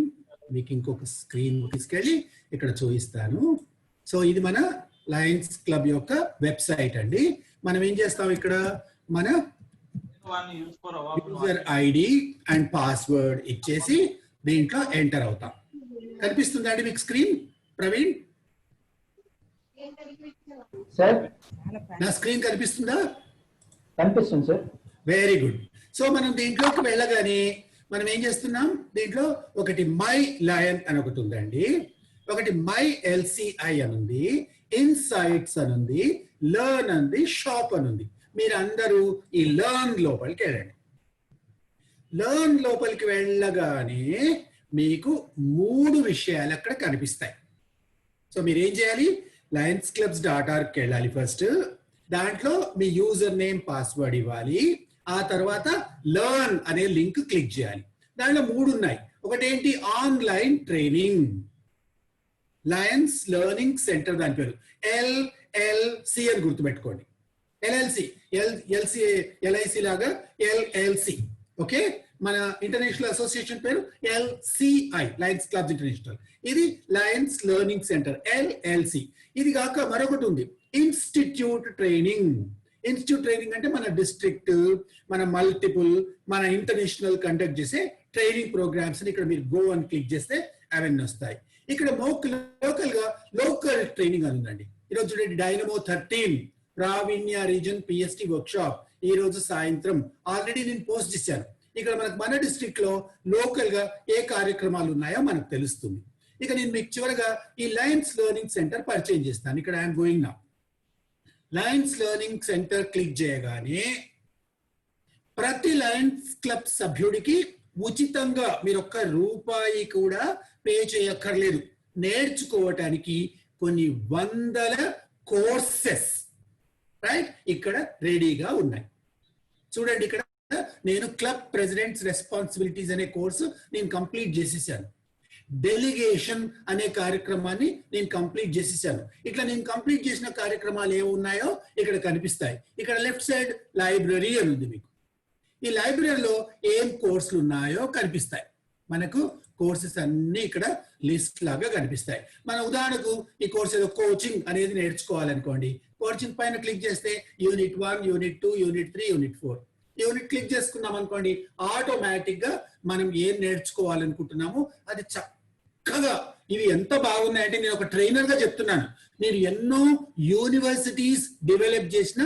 మీకు ఇంకొక స్క్రీన్ తీసుకెళ్ళి ఇక్కడ చూపిస్తాను. సో ఇది మన లయన్స్ క్లబ్ యొక్క వెబ్సైట్ అండి. మనం ఏం చేస్తాం, ఇక్కడ మన యూజర్ ID అండ్ పాస్వర్డ్ ఇచ్చేసి దీంట్లో ఎంటర్ అవుతాం. కనిపిస్తుందా అండి మీకు స్క్రీన్? ప్రవీణ్,
సార్
నా స్క్రీన్ కనిపిస్తుందా?
కనిపిస్తుంది సార్.
Very good. సో మనం దీంట్లోకి వెళ్ళగానే మనం ఏం చేస్తున్నాం, దీంట్లో ఒకటి మై లయన్ అని ఒకటి ఉందండి, ఒకటి మై LCI అని ఉంది, ఇన్సైట్స్ అని ఉంది, లర్న్ అని ఉంది, షాప్ అని ఉంది. మీరు అందరూ ఈ లర్న్ లోపలికి వెళ్ళండి. లర్న్ లోపలికి వెళ్ళగానే మీకు 3 విషయాలు అక్కడ కనిపిస్తాయి. సో మీరు ఏం చేయాలి, lionsclubs.org వెళ్ళాలి. ఫస్ట్ దాంట్లో మీ యూజర్ నేమ్ పాస్వర్డ్ ఇవ్వాలి. ఆ తర్వాత లర్న్ అనే లింక్ క్లిక్ చేయాలి. దాంట్లో 3 ఉన్నాయి. ఒకటి ఏంటి, online training, Lions learning centre దాని పేరు LLC అని గుర్తుపెట్టుకోండి. LIC లాగా LLC. ఓకే, మన ఇంటర్నేషనల్ అసోసియేషన్ పేరు LCI, లయన్స్ క్లబ్స్ ఇంటర్నేషనల్. ఇది లయన్స్ లెర్నింగ్ సెంటర్ LLC. ఇది కాక మరొకటి ఉంది, ఇన్స్టిట్యూట్ ట్రైనింగ్. ఇన్స్టిట్యూట్ ట్రైనింగ్ అంటే మన డిస్ట్రిక్ట్, మన మల్టిపుల్, మన ఇంటర్నేషనల్ కండక్ట్ చేసే ట్రైనింగ్ ప్రోగ్రామ్స్ ని ఇక్కడ మీరు గో అని క్లిక్ చేస్తే అవన్నీ వస్తాయి. ఇక్కడ లోకల్ ట్రైనింగ్ అని ఉందండి. ఈరోజు చూడండి, డైనమో 13 ప్రావీణ్య రీజన్ PST వర్క్ షాప్ ఈ రోజు సాయంత్రం ఆల్రెడీ నేను పోస్ట్ చేశాను. ఇక్కడ మన డిస్ట్రిక్ట్ లో లోకల్ గా ఏ కార్యక్రమాలు ఉన్నాయో మనకు తెలుస్తుంది. ఇక నేను మీకు చివరగా ఈ లయన్స్ లెర్నింగ్ సెంటర్ పరిచయం చేస్తాను. ఇక్కడ I'm going now. Lions learning centre click చేయగానే ప్రతి లయన్స్ క్లబ్ సభ్యుడికి ఉచితంగా మీరు ₹1 కూడా పే చేయక్కర్లేదు. నేర్చుకోవటానికి కొన్ని వందల కోర్సెస్ రైట్ ఇక్కడ రెడీగా ఉన్నాయి. చూడండి, ఇక్కడ నేను క్లబ్ ప్రెసిడెంట్స్ రెస్పాన్సిబిలిటీస్ అనే కోర్సు నేను కంప్లీట్ చేసేసాను. డెలిగేషన్ అనే కార్యక్రమాన్ని నేను కంప్లీట్ చేసేసాను. ఇట్లా నేను కంప్లీట్ చేసిన కార్యక్రమాలు ఏమున్నాయో ఇక్కడ కనిపిస్తాయి. ఇక్కడ లెఫ్ట్ సైడ్ లైబ్రరీ అని ఉంది. మీకు ఈ లైబ్రరీలో ఏం కోర్సులు ఉన్నాయో కనిపిస్తాయి. మనకు కోర్సెస్ అన్ని ఇక్కడ లిస్ట్ లాగా కనిపిస్తాయి. మన ఉదాహరణకు ఈ కోర్స్ ఏదో కోచింగ్ అనేది నేర్చుకోవాలనుకోండి, కోచింగ్ పైన క్లిక్ చేస్తే unit 1, unit 2, unit 3, unit 4 unit click చేసుకున్నాం అనుకోండి, ఆటోమేటిక్ గా మనం ఏం నేర్చుకోవాలనుకుంటున్నామో అది చక్కగా. ఇవి ఎంత బాగున్నాయంటే నేను ఒక ట్రైనర్ గా చెప్తున్నాను. నేను ఎన్నో యూనివర్సిటీస్ డెవలప్ చేసిన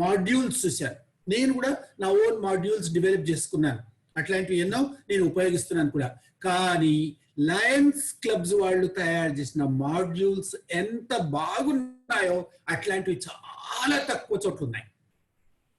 మాడ్యూల్స్ చూశాను. నేను కూడా నా ఓన్ మాడ్యూల్స్ డెవలప్ చేసుకున్నాను. అట్లాంటివి ఎన్నో నేను ఉపయోగిస్తున్నాను కూడా. కానీ లయన్స్ క్లబ్స్ వాళ్ళు తయారు చేసిన మాడ్యూల్స్ ఎంత బాగున్నాయో అట్లాంటివి చాలా తక్కువ చోట్ల ఉన్నాయి.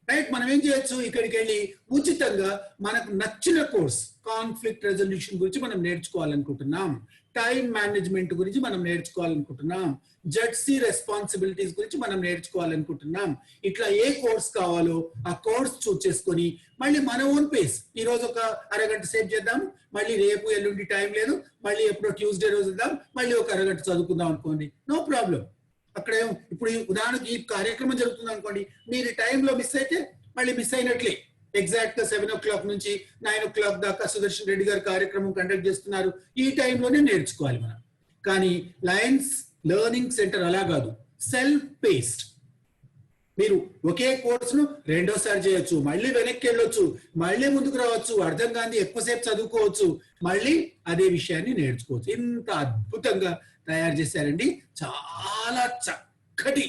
రైట్, మనం ఏం చేయొచ్చు, ఇక్కడికి వెళ్ళి ఉచితంగా మనకు నచ్చిన కోర్స్, కాన్ఫ్లిక్ట్ రెజల్యూషన్ గురించి మనం నేర్చుకోవాలనుకుంటున్నాం, టైం మేనేజ్మెంట్ గురించి మనం నేర్చుకోవాలనుకుంటున్నాం, జడ్సీ రెస్పాన్సిబిలిటీస్ గురించి మనం నేర్చుకోవాలనుకుంటున్నాం. ఇట్లా ఏ కోర్స్ కావాలో ఆ కోర్స్ చూస్ చేసుకొని మళ్ళీ మన ఓన్ పేస్, ఈ రోజు ఒక అరగంట సేవ్ చేద్దాం, మళ్ళీ రేపు ఎల్లుండి టైం లేదు, మళ్ళీ ఎప్పుడో ట్యూస్డే రోజు ఇద్దాం, మళ్ళీ ఒక అరగంట చదువుకుందాం అనుకోండి, నో ప్రాబ్లం. అక్కడ ఇప్పుడు ఉదాహరణకి ఈ కార్యక్రమం జరుగుతుంది అనుకోండి, మీరు టైంలో మిస్ అయితే మళ్ళీ మిస్ అయినట్లే. ఎగ్జాక్ట్ గా 7 o'clock నుంచి 9 o'clock దాకా సుదర్శన్ రెడ్డి గారు కార్యక్రమం కండక్ట్ చేస్తున్నారు. ఈ టైంలోనే నేర్చుకోవాలి మనం. కానీ లయన్స్ లెర్నింగ్ సెంటర్ అలా కాదు, సెల్ఫ్ పేస్డ్. మీరు ఒకే కోర్సును రెండోసారి చేయొచ్చు, మళ్ళీ వెనక్కి వెళ్ళొచ్చు, మళ్ళీ ముందుకు రావచ్చు, అర్థం కాని ఎక్కువసేపు చదువుకోవచ్చు, మళ్ళీ అదే విషయాన్ని నేర్చుకోవచ్చు. ఇంత అద్భుతంగా తయారు చేశారండి. చాలా చక్కటి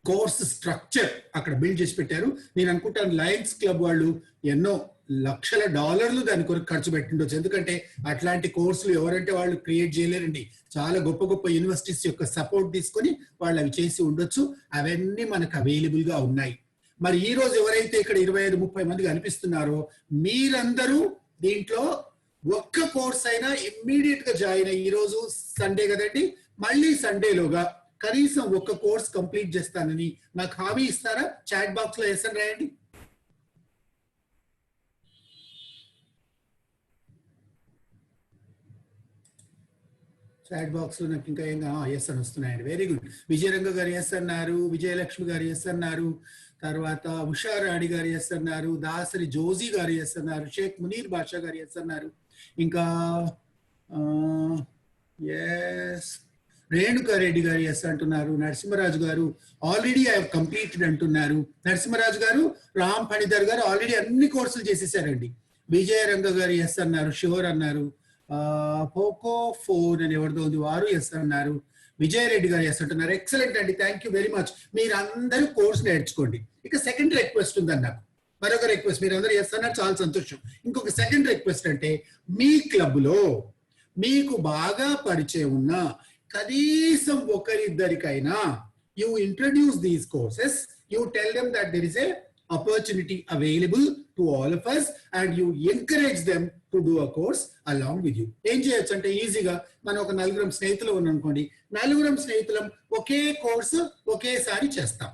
కోర్స్ స్ట్రక్చర్ అక్కడ బిల్డ్ చేసి పెట్టారు. నేను అనుకుంటాను లయన్స్ క్లబ్ వాళ్ళు ఎన్నో లక్షల డాలర్లు దాని కొరకు ఖర్చు పెట్టిండొచ్చు. ఎందుకంటే అట్లాంటి కోర్సులు ఎవరంటే వాళ్ళు క్రియేట్ చేయలేరండి. చాలా గొప్ప గొప్ప యూనివర్సిటీస్ యొక్క సపోర్ట్ తీసుకొని వాళ్ళు అవి చేసి ఉండొచ్చు. అవన్నీ మనకు అవైలబుల్ గా ఉన్నాయి. మరి ఈ రోజు ఎవరైతే ఇక్కడ 25-30 మంది కనిపిస్తున్నారో మీరందరూ దీంట్లో ఒక్క కోర్స్ అయినా ఇమ్మీడియట్ గా జాయిన్ అయ్యి, ఈ రోజు సండే కదండి, మళ్ళీ సండేలోగా కనీసం ఒక్క కోర్స్ కంప్లీట్ చేస్తానని నాకు హామీ ఇస్తారా? చాట్ బాక్స్ లో ఎస్ అని రాయండి. చాట్ బాక్స్ లో నాకు ఇంకా ఏం ఎస్ అని వస్తున్నాయండి. Very good. విజయరంగ గారు ఎస్ అన్నారు, విజయలక్ష్మి గారు ఎస్ అన్నారు, తర్వాత ఉషారాణి గారు ఎస్ అన్నారు, దాసరి జోజీ గారు ఎస్ అన్నారు, షేక్ మునీర్ బాషా గారు ఎస్ అన్నారు, ఇంకా ఎస్ రేణుకారెడ్డి గారు ఎస్ అంటున్నారు, నరసింహరాజు గారు ఆల్రెడీ ఐ హావ్ కంప్లీటెడ్ అంటున్నారు, నరసింహరాజు గారు, రామ్ ఫణిధర్ గారు ఆల్రెడీ అన్ని కోర్సులు చేసేసారండి, విజయరంగ గారు ఎస్ అన్నారు, షూర్ అన్నారు, పోకో 4 అని ఎవరిదో ఉంది వారు ఎస్ అన్నారు, విజయరెడ్డి గారు ఎస్ అంటున్నారు. ఎక్సలెంట్ అండి, థ్యాంక్ యూ వెరీ మచ్. మీరు అందరూ కోర్స్ నేర్చుకోండి. ఇక సెకండ్ రిక్వెస్ట్ ఉందండి నాకు, మరొక రిక్వెస్ట్. మీరు అందరూ ఎస్ అన్నారు, చాలా సంతోషం. ఇంకొక సెకండ్ రిక్వెస్ట్ అంటే మీ క్లబ్ లో మీకు బాగా పరిచయం ఉన్న కనీసం ఒకరిద్దరికైనా you introduce these courses, you tell them that there is a opportunity available to all of us, and you encourage them to do a course along with you. ఏం చేయొచ్చు అంటే ఈజీగా మనం ఒక నలుగురం స్నేహితులు ఉన్నారనుకోండి, నలుగురం స్నేహితులం ఒకే కోర్సు ఒకేసారి చేస్తాం.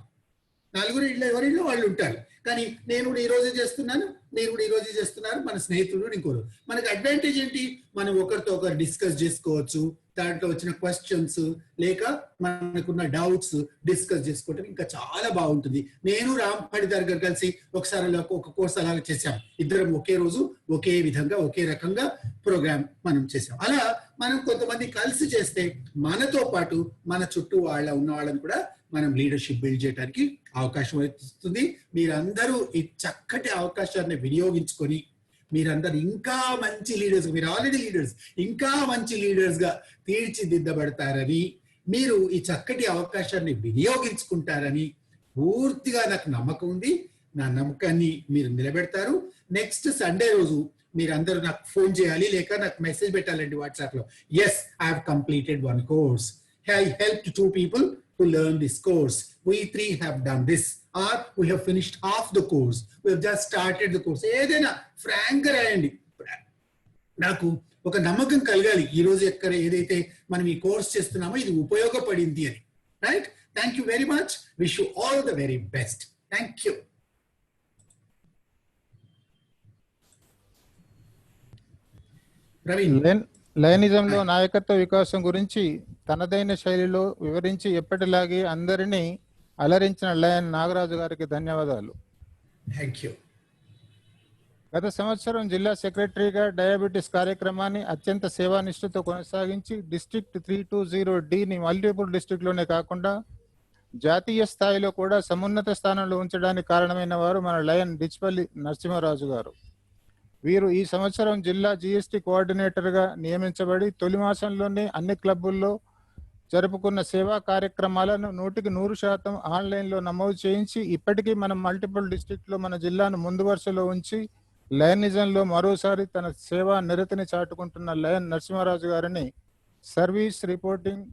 నలుగురు ఎవరిలో వాళ్ళు ఉంటారు, కానీ నేను కూడా ఈ రోజే చేస్తున్నాను, మీరు కూడా ఈ రోజే చేస్తున్నారు, మన స్నేహితుడు ఇంకోరు. మనకు అడ్వాంటేజ్ ఏంటి, మనం ఒకరితో ఒకరు డిస్కస్ చేసుకోవచ్చు, దాంట్లో వచ్చిన క్వశ్చన్స్ లేక మనకున్న డౌట్స్ డిస్కస్ చేసుకోవటం ఇంకా చాలా బాగుంటుంది. నేను రామ్ పడిదార్ గారు కలిసి ఒకసారి ఒక కోర్స్ అలాగే చేశాం. ఇద్దరం ఒకే రోజు ఒకే విధంగా ఒకే రకంగా ప్రోగ్రామ్ మనం చేసాం. అలా మనం కొంతమంది కలిసి చేస్తే మనతో పాటు మన చుట్టూ ఉన్న వాళ్ళని కూడా మనం లీడర్షిప్ బిల్డ్ చేయడానికి అవకాశం ఇస్తుంది. మీరందరూ ఈ చక్కటి అవకాశాన్ని వినియోగించుకొని మీరందరూ ఇంకా మంచి లీడర్స్, మీరు ఆల్రెడీ లీడర్స్, ఇంకా మంచి లీడర్స్ గా తీర్చిదిద్దబడతారని, మీరు ఈ చక్కటి అవకాశాన్ని వినియోగించుకుంటారని పూర్తిగా నాకు నమ్మకం ఉంది. నా నమ్మకాన్ని మీరు నిలబెడతారు. నెక్స్ట్ సండే రోజు మీరందరూ నాకు ఫోన్ చేయాలి, లేక నాకు మెసేజ్ పెట్టాలండి వాట్సాప్ లో. Yes, I have completed 1 course. I helped 2 people to learn this course. We 3 have done this, or we have finished half the course. We have just started the course. ఏదైనా ఫ్రాంక్ రాయండి. నాకు ఒక నమ్మకం కలగాలి ఈ రోజు ఎక్కడ ఏదైతే మనం ఈ కోర్స్ చేస్తున్నామో ఇది ఉపయోగపడింది అని. Right? Thank you very much. Wish you all the very best. Thank you. Praveen.
లయనిజంలో నాయకత్వ వికాసం గురించి తనదైన శైలిలో వివరించి ఎప్పటిలాగే అందరినీ అలరించిన లయన్ నాగరాజు గారికి ధన్యవాదాలు.
Thank you.
గత సంవత్సరం జిల్లా సెక్రటరీగా డయాబెటీస్ కార్యక్రమాన్ని అత్యంత సేవానిష్ఠతో కొనసాగించి డిస్ట్రిక్ట్ 320Dని మల్టిపుల్ డిస్ట్రిక్ట్లోనే కాకుండా జాతీయ స్థాయిలో కూడా సమున్నత స్థానంలో ఉంచడానికి కారణమైన వారు మన లయన్ డిచ్పల్లి నరసింహరాజు గారు. వీరు ఈ సంవత్సరం జిల్లా జిఎస్టి కోఆర్డినేటర్గా నియమించబడి తొలి మాసంలోనే అన్ని క్లబ్బుల్లో జరుపుకున్న సేవా కార్యక్రమాలను 100% ఆన్లైన్లో నమోదు చేయించి ఇప్పటికీ మనం మల్టిపుల్ డిస్ట్రిక్ట్లో మన జిల్లాను ముందు వరుసలో ఉంచి లయనిజంలో మరోసారి తన సేవా నిరతిని చాటుకుంటున్న లయన్ నరసింహరాజు గారిని service reporting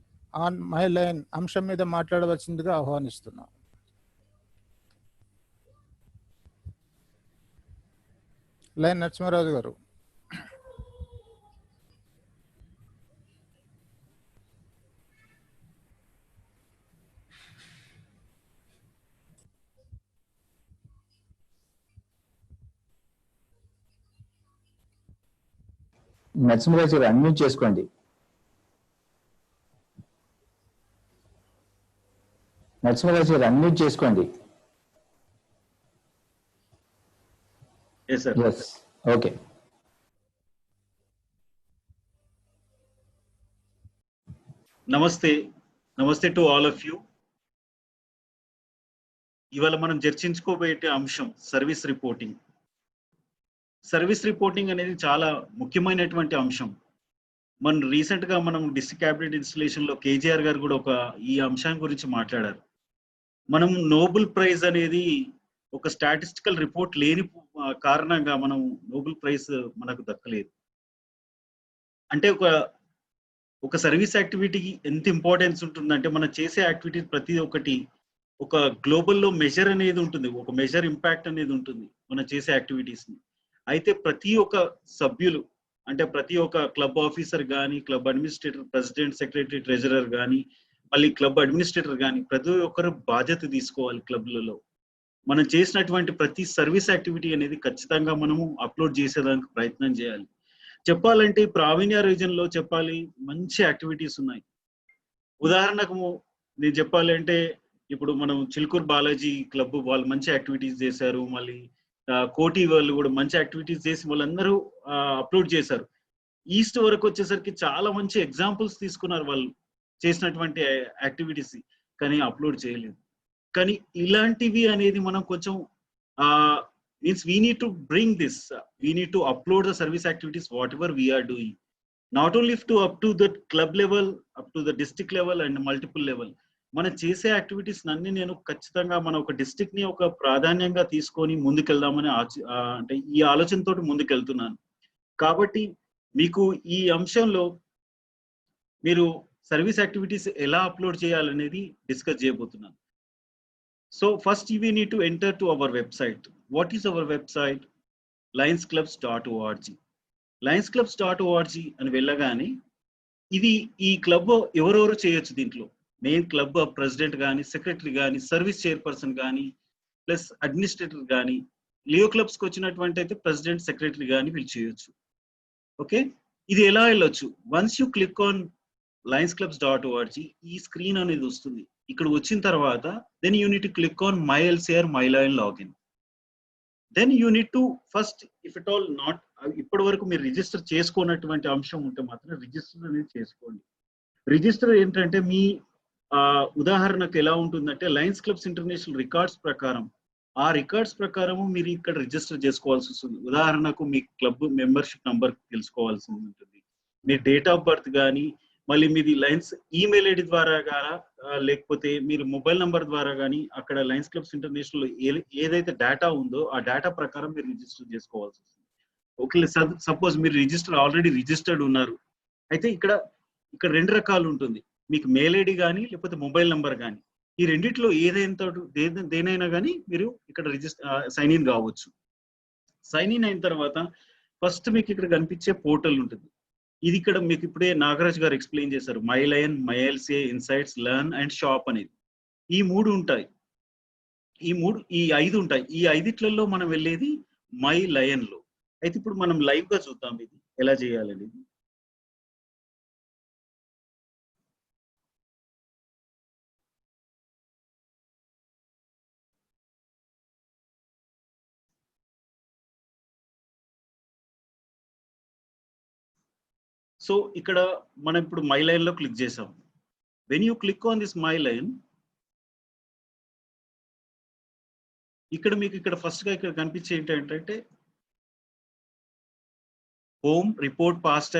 on my lion అంశం మీద మాట్లాడవలసిందిగా ఆహ్వానిస్తున్నాం. లయన్ నరసింహరాజు గారు.
నరసింహరాజు గారు అన్మ్యూట్ చేసుకోండి. నరసింహరాజు గారు అన్మ్యూట్ చేసుకోండి.
Yes, sir.
Yes. Okay.
నమస్తే టు ఆల్ ఆఫ్ యూ. ఇవాళ మనం చర్చించుకోబోయే అంశం సర్వీస్ రిపోర్టింగ్. సర్వీస్ రిపోర్టింగ్ అనేది చాలా ముఖ్యమైనటువంటి అంశం. రీసెంట్ గా మనం డిస్ట్రిక్ట్ క్యాబినెట్ ఇన్స్టలేషన్ లో కేజీఆర్ గారు కూడా ఈ అంశం గురించి మాట్లాడారు. మనం నోబెల్ ప్రైజ్ అనేది ఒక స్టాటిస్టికల్ రిపోర్ట్ లేని కారణంగా మనం నోబెల్ ప్రైజ్ మనకు దక్కలేదు. అంటే ఒక సర్వీస్ యాక్టివిటీకి ఎంత ఇంపార్టెన్స్ ఉంటుందంటే మనం చేసే యాక్టివిటీస్ ప్రతి ఒక్కటి ఒక గ్లోబల్లో మెజర్ అనేది ఉంటుంది, ఒక మెజర్ ఇంపాక్ట్ అనేది ఉంటుంది మనం చేసే యాక్టివిటీస్ ని. అయితే ప్రతి ఒక్క సభ్యులు అంటే ప్రతి ఒక్క క్లబ్ ఆఫీసర్ కానీ, club administrator, president, secretary, treasurer కానీ, మళ్ళీ క్లబ్ అడ్మినిస్ట్రేటర్ కానీ ప్రతి ఒక్కరు బాధ్యత తీసుకోవాలి. క్లబ్లలో మనం చేసినటువంటి ప్రతి సర్వీస్ యాక్టివిటీ అనేది ఖచ్చితంగా మనము అప్లోడ్ చేసేదానికి ప్రయత్నం చేయాలి. చెప్పాలంటే ప్రావీణ్య రీజన్ లో చెప్పాలి మంచి యాక్టివిటీస్ ఉన్నాయి. ఉదాహరణకు నేను చెప్పాలి అంటే ఇప్పుడు మనం చిలుకూరు బాలాజీ క్లబ్ వాళ్ళు మంచి యాక్టివిటీస్ చేశారు. మళ్ళీ కోటి వాళ్ళు కూడా మంచి యాక్టివిటీస్ చేసి వాళ్ళందరూ అప్లోడ్ చేశారు. ఈస్ట్ వరకు వచ్చేసరికి చాలా మంచి ఎగ్జాంపుల్స్ తీసుకున్నారు వాళ్ళు చేసినటువంటి యాక్టివిటీస్, కానీ అప్లోడ్ చేయలేదు. కానీ ఇలాంటివి అనేది మనం కొంచెం means we need to bring this, we need to upload the service activities whatever we're doing, not only up to the club level, up to the district level and multiple level. మనం చేసే యాక్టివిటీస్ అన్ని నేను ఖచ్చితంగా మన ఒక డిస్ట్రిక్ట్ ని ఒక ప్రాధాన్యంగా తీసుకొని ముందుకెళ్దామని అంటే ఈ ఆలోచనతో ముందుకెళ్తున్నాను. కాబట్టి మీకు ఈ అంశంలో మీరు సర్వీస్ యాక్టివిటీస్ ఎలా అప్లోడ్ చేయాలనేది డిస్కస్ చేయబోతున్నాను. So first we need to enter to our website. What is our website? lionsclubs.org. lionsclubs.org అని వెళ్ళగానే ఇది ఈ క్లబ్ ఎవరెవరు చేయొచ్చు. దీంట్లో మెయిన్ క్లబ్ ప్రెసిడెంట్ కానీ, సెక్రటరీ కానీ, సర్వీస్ చైర్పర్సన్ కానీ, ప్లస్ అడ్మినిస్ట్రేటర్ కానీ, లియో క్లబ్స్కి వచ్చినటువంటి అయితే ప్రెసిడెంట్, సెక్రటరీ కానీ వీళ్ళు చేయొచ్చు. ఓకే, ఇది ఎలా వెళ్ళొచ్చు? Once you click on lionsclubs.org ఈ స్క్రీన్ అనేది వస్తుంది. ఇక్కడ వచ్చిన తర్వాత then you need to click on my LCR my lion login. Then you need to first if it all not ఇప్పటి వరకు మీరు రిజిస్టర్ చేసుకున్నటువంటి అంశం ఉంటే మాత్రం రిజిస్టర్ అనేది చేసుకోండి. రిజిస్టర్ ఏంటంటే మీ ఉదాహరణకు ఎలా ఉంటుందంటే లయన్స్ క్లబ్స్ ఇంటర్నేషనల్ రికార్డ్స్ ప్రకారం, ఆ రికార్డ్స్ ప్రకారం మీరు ఇక్కడ రిజిస్టర్ చేసుకోవాల్సి వస్తుంది. ఉదాహరణకు మీ క్లబ్ మెంబర్షిప్ నంబర్ తెలుసుకోవాల్సి ఉంటుంది, మీ డేట్ ఆఫ్ బర్త్ కానీ, మళ్ళీ మీది లయన్స్ ఈమెయిల్ ఐడి ద్వారా కానీ, లేకపోతే మీరు మొబైల్ నంబర్ ద్వారా కానీ అక్కడ లయన్స్ క్లబ్స్ ఇంటర్నేషనల్ ఏదైతే డేటా ఉందో ఆ డేటా ప్రకారం మీరు రిజిస్టర్ చేసుకోవాల్సి వస్తుంది. ఓకే, సపోజ్ మీరు ఆల్రెడీ రిజిస్టర్డ్ ఉన్నారు అయితే ఇక్కడ 2 రకాలు ఉంటుంది. మీకు మెయిల్ ఐడి కానీ లేకపోతే మొబైల్ నంబర్ కానీ, ఈ రెండిట్లో దేనైనా కానీ మీరు ఇక్కడ సైన్ ఇన్ కావచ్చు. సైన్ ఇన్ అయిన తర్వాత ఫస్ట్ మీకు ఇక్కడ కనిపించే పోర్టల్ ఉంటుంది. ఇది ఇక్కడ మీకు ఇప్పుడే నాగరాజ్ గారు ఎక్స్ప్లెయిన్ చేశారు. My lion, my LCA, insights, learn and shop అనేది ఈ 3 ఉంటాయి. ఈ 5 ఉంటాయి. ఈ 5 మనం వెళ్ళేది మై లయన్ లో. అయితే ఇప్పుడు మనం లైవ్ గా చూద్దాం ఇది ఎలా చేయాలనేది. సో ఇక్కడ మనం ఇప్పుడు మై లైన్ లో క్లిక్ చేసాం. When you click on this my line, ఇక్కడ మీకు ఇక్కడ ఫస్ట్ గా ఇక్కడ కనిపించే ఏంటంటే home, report past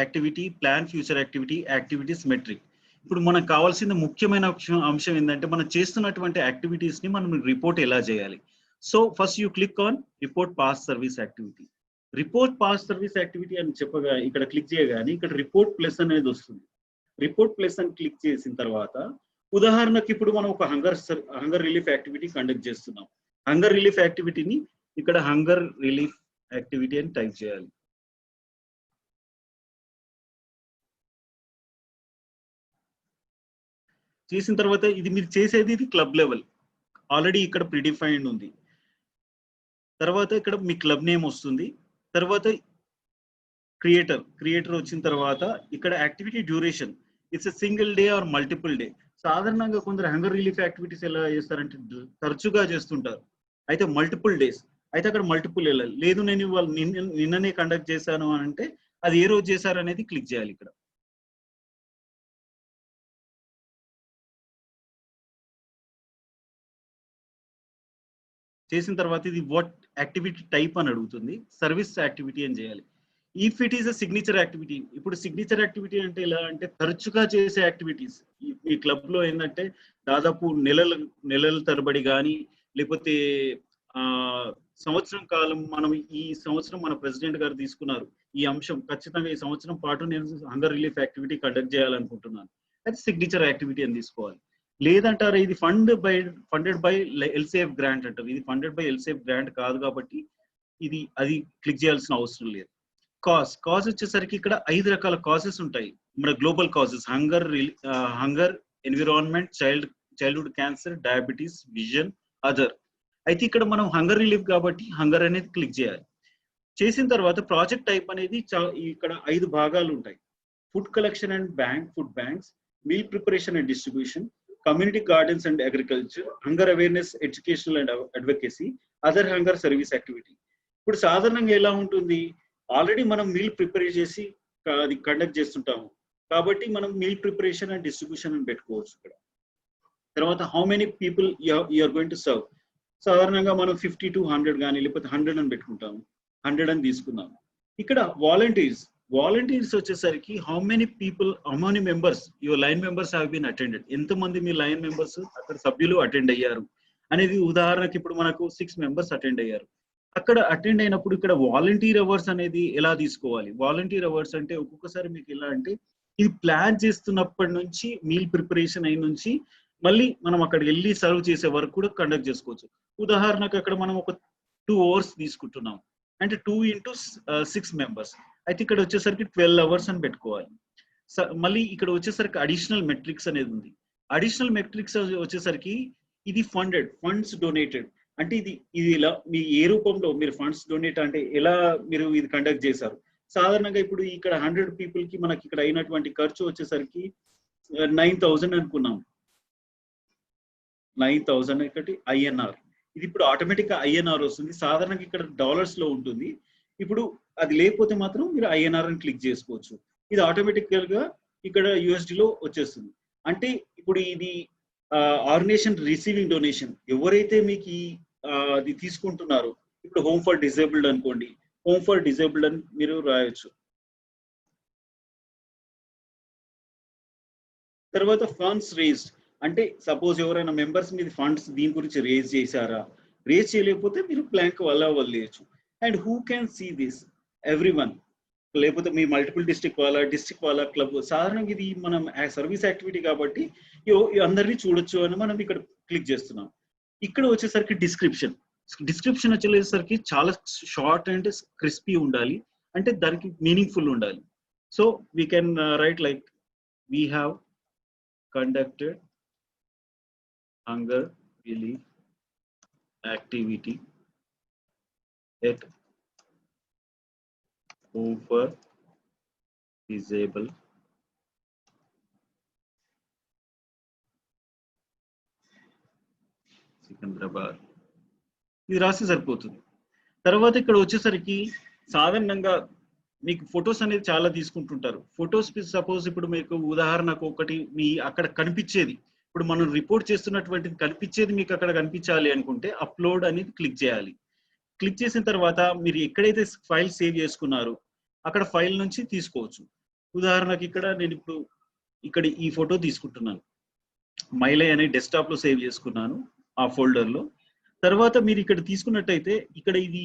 activity, plan future activity, activities metric. ఇప్పుడు మనకు కావాల్సిన ముఖ్యమైన అంశం ఏంటంటే మనం చేస్తున్నటువంటి యాక్టివిటీస్ ని మనం రిపోర్ట్ ఎలా చేయాలి. So first you click on report past service activity. Report past service activity అని చెప్పగా ఇక్కడ క్లిక్ చేయగానే ఇక్కడ రిపోర్ట్ ప్లస్ అనేది వస్తుంది. రిపోర్ట్ ప్లస్ అని క్లిక్ చేసిన తర్వాత ఉదాహరణకి ఇప్పుడు మనం ఒక హంగర్ రిలీఫ్ యాక్టివిటీ కండక్ట్ చేస్తున్నాం. హంగర్ రిలీఫ్ యాక్టివిటీని ఇక్కడ హంగర్ రిలీఫ్ యాక్టివిటీ అని టైప్ చేయాలి. చేసిన తర్వాత ఇది మీరు చేసేది ఇది క్లబ్ లెవెల్, ఆల్రెడీ ఇక్కడ ప్రిడిఫైన్డ్ ఉంది. తర్వాత ఇక్కడ మీ క్లబ్ నేమ్ వస్తుంది. తర్వాత క్రియేటర్ వచ్చిన తర్వాత ఇక్కడ activity duration, it's a single day or multiple day. సాధారణంగా కొందరు హంగర్ రిలీఫ్ యాక్టివిటీస్ ఎలా చేస్తారంటే తరచుగా చేస్తుంటారు, అయితే మల్టిపుల్ డేస్. అయితే అక్కడ మల్టిపుల్ వెళ్ళాలి. లేదు నేను వాళ్ళు నిన్ననే కండక్ట్ చేశాను అని అంటే అది ఏ రోజు చేశారు అనేది క్లిక్ చేయాలి. ఇక్కడ చేసిన తర్వాత ఇది వాట్ యాక్టివిటీ టైప్ అని అడుగుతుంది. సర్వీస్ యాక్టివిటీ అని చేయాలి. If it is a signature activity, ఇప్పుడు సిగ్నేచర్ యాక్టివిటీ అంటే ఎలా అంటే తరచుగా చేసే యాక్టివిటీస్. ఈ క్లబ్ లో ఏంటంటే దాదాపు నెలల తరబడి కానీ లేకపోతే సంవత్సరం కాలం మనం ఈ సంవత్సరం మన ప్రెసిడెంట్ గారు తీసుకున్నారు ఈ అంశం, ఖచ్చితంగా ఈ సంవత్సరం పాటు నేను హంగర్ రిలీఫ్ యాక్టివిటీ కండక్ట్ చేయాలనుకుంటున్నాను, అది సిగ్నేచర్ యాక్టివిటీ అని తీసుకోవాలి. లేదంటారా ఇది ఫండెడ్ బై ఎల్సిఎఫ్ గ్రాంట్ అంటారు. ఇది ఫండెడ్ బై ఎల్సిఎఫ్ గ్రాంట్ కాదు కాబట్టి అది క్లిక్ చేయాల్సిన అవసరం లేదు. కాజ్ వచ్చేసరికి ఇక్కడ 5 రకాల కాజెస్ ఉంటాయి. మన global causes hunger, environment, childhood cancer, diabetes, vision, other. అయితే ఇక్కడ మనం హంగర్ రిలీఫ్ కాబట్టి హంగర్ అనేది క్లిక్ చేయాలి. చేసిన తర్వాత ప్రాజెక్ట్ టైప్ అనేది ఇక్కడ 5 భాగాలు ఉంటాయి. Food collection and food banks, meal preparation and distribution, community gardens and agriculture, hunger awareness, educational and advocacy, other hunger service activity. ఇప్పుడు సాధారణంగా ఎలా ఉంటుంది, ఆల్రెడీ మనం మీల్ ప్రిపేర్ చేసి అది కండక్ట్ చేస్తుంటాము కాబట్టి మనం మీల్ ప్రిపరేషన్ అండ్ డిస్ట్రిబ్యూషన్ అని పెట్టుకోవచ్చు. ఇక్కడ తర్వాత how many people you're going to serve, సాధారణంగా మనం 50 to 100 కానీ లేకపోతే 100 అని పెట్టుకుంటాము. 100 అని తీసుకుందాము. ఇక్కడ వాలంటీర్స్ వచ్చేసరికి how many members your line members have been attended, ఎంతమంది మీ లైన్ మెంబర్స్ అక్కడ సభ్యులు అటెండ్ అయ్యారు అనేది. ఉదాహరణకి ఇప్పుడు మనకు 6 మెంబర్స్ అటెండ్ అయ్యారు. అక్కడ అటెండ్ అయినప్పుడు ఇక్కడ వాలంటీర్ అవర్స్ అనేది ఎలా తీసుకోవాలి. వాలంటీర్ అవర్స్ అంటే ఒక్కొక్కసారి మీకు ఎలా అంటే ఇది ప్లాన్ చేస్తున్నప్పటి నుంచి మీల్ ప్రిపరేషన్ అయిన నుంచి మళ్ళీ మనం అక్కడికి వెళ్ళి సర్వ్ చేసే వరకు కూడా కండక్ట్ చేసుకోవచ్చు. ఉదాహరణకు అక్కడ మనం ఒక 2 hours తీసుకుంటున్నాం అంటే 2 into 6 members అయితే ఇక్కడ వచ్చేసరికి 12 hours అని పెట్టుకోవాలి. మళ్ళీ ఇక్కడ వచ్చేసరికి అడిషనల్ మెట్రిక్స్ అనేది ఉంది. అడిషనల్ మెట్రిక్స్ వచ్చేసరికి ఇది ఫండ్స్ డొనేటెడ్ అంటే ఇది ఇలా మీ ఏ రూపంలో మీరు ఫండ్స్ డొనేట్ అంటే ఎలా మీరు ఇది కండక్ట్ చేశారు. సాధారణంగా ఇప్పుడు ఇక్కడ 100 people కి మనకి ఇక్కడ అయినటువంటి ఖర్చు వచ్చేసరికి 9,000 అనుకున్నాం. 9,000 ఒకటి INR. ఇది ఇప్పుడు ఆటోమేటిక్ గా INR వస్తుంది. సాధారణంగా ఇక్కడ డాలర్స్ లో ఉంటుంది. ఇప్పుడు అది లేకపోతే మాత్రం మీరు INR అని క్లిక్ చేసుకోవచ్చు. ఇది ఆటోమేటికల్ గా ఇక్కడ USD లో వచ్చేస్తుంది. అంటే ఇప్పుడు ఇది ఆర్గనైజేషన్ రిసీవింగ్ డొనేషన్ ఎవరైతే మీకు అది తీసుకుంటున్నారో ఇప్పుడు హోమ్ ఫర్ డిజేబుల్డ్ అనుకోండి, హోమ్ ఫర్ డిజేబుల్డ్ అని మీరు రాయొచ్చు. తర్వాత ఫండ్స్ రేజ్డ్ అంటే సపోజ్ ఎవరైనా మెంబర్స్ మీద ఫండ్స్ దీని గురించి రేజ్ చేశారా, రేజ్ చేయలేకపోతే మీరు బ్లాంక్ వల్ల వదిలేయచ్చు. And who can see this everyone లేకపోతే మీ మల్టిపుల్ డిస్ట్రిక్ట్ వాళ్ళ క్లబ్ సాధారణంగా ఇది మనం సర్వీస్ యాక్టివిటీ కాబట్టి అందరినీ చూడొచ్చు అని మనం ఇక్కడ క్లిక్ చేస్తున్నాం. ఇక్కడ వచ్చేసరికి డిస్క్రిప్షన్ వచ్చేసరికి చాలా షార్ట్ అండ్ క్రిస్పీ ఉండాలి అంటే దానికి మీనింగ్ఫుల్ ఉండాలి. So we can write like we have conducted hunger relief activity at home for disabled Secunderabad ఇది రాసి సరిపోతుంది. తర్వాత ఇక్కడ వచ్చేసరికి సాధారణంగా మీకు ఫొటోస్ అనేది చాలా తీసుకుంటుంటారు. ఫొటోస్ సపోజ్ ఇప్పుడు మీకు ఉదాహరణకు ఒకటి మీ అక్కడ కనిపించేది ఇప్పుడు మనం రిపోర్ట్ చేస్తున్నటువంటిది కనిపించేది మీకు అక్కడ కనిపించాలి అనుకుంటే అప్లోడ్ అనేది క్లిక్ చేయాలి. క్లిక్ చేసిన తర్వాత మీరు ఎక్కడైతే ఫైల్ సేవ్ చేసుకున్నారో అక్కడ ఫైల్ నుంచి తీసుకోవచ్చు. ఉదాహరణకి ఇక్కడ నేను ఇప్పుడు ఇక్కడ ఈ ఫోటో తీసుకుంటున్నాను, మైలే అనే డెస్క్టాప్ లో సేవ్ చేసుకున్నాను ఆ ఫోల్డర్ లో. తర్వాత మీరు ఇక్కడ తీసుకున్నట్టయితే ఇక్కడ ఇది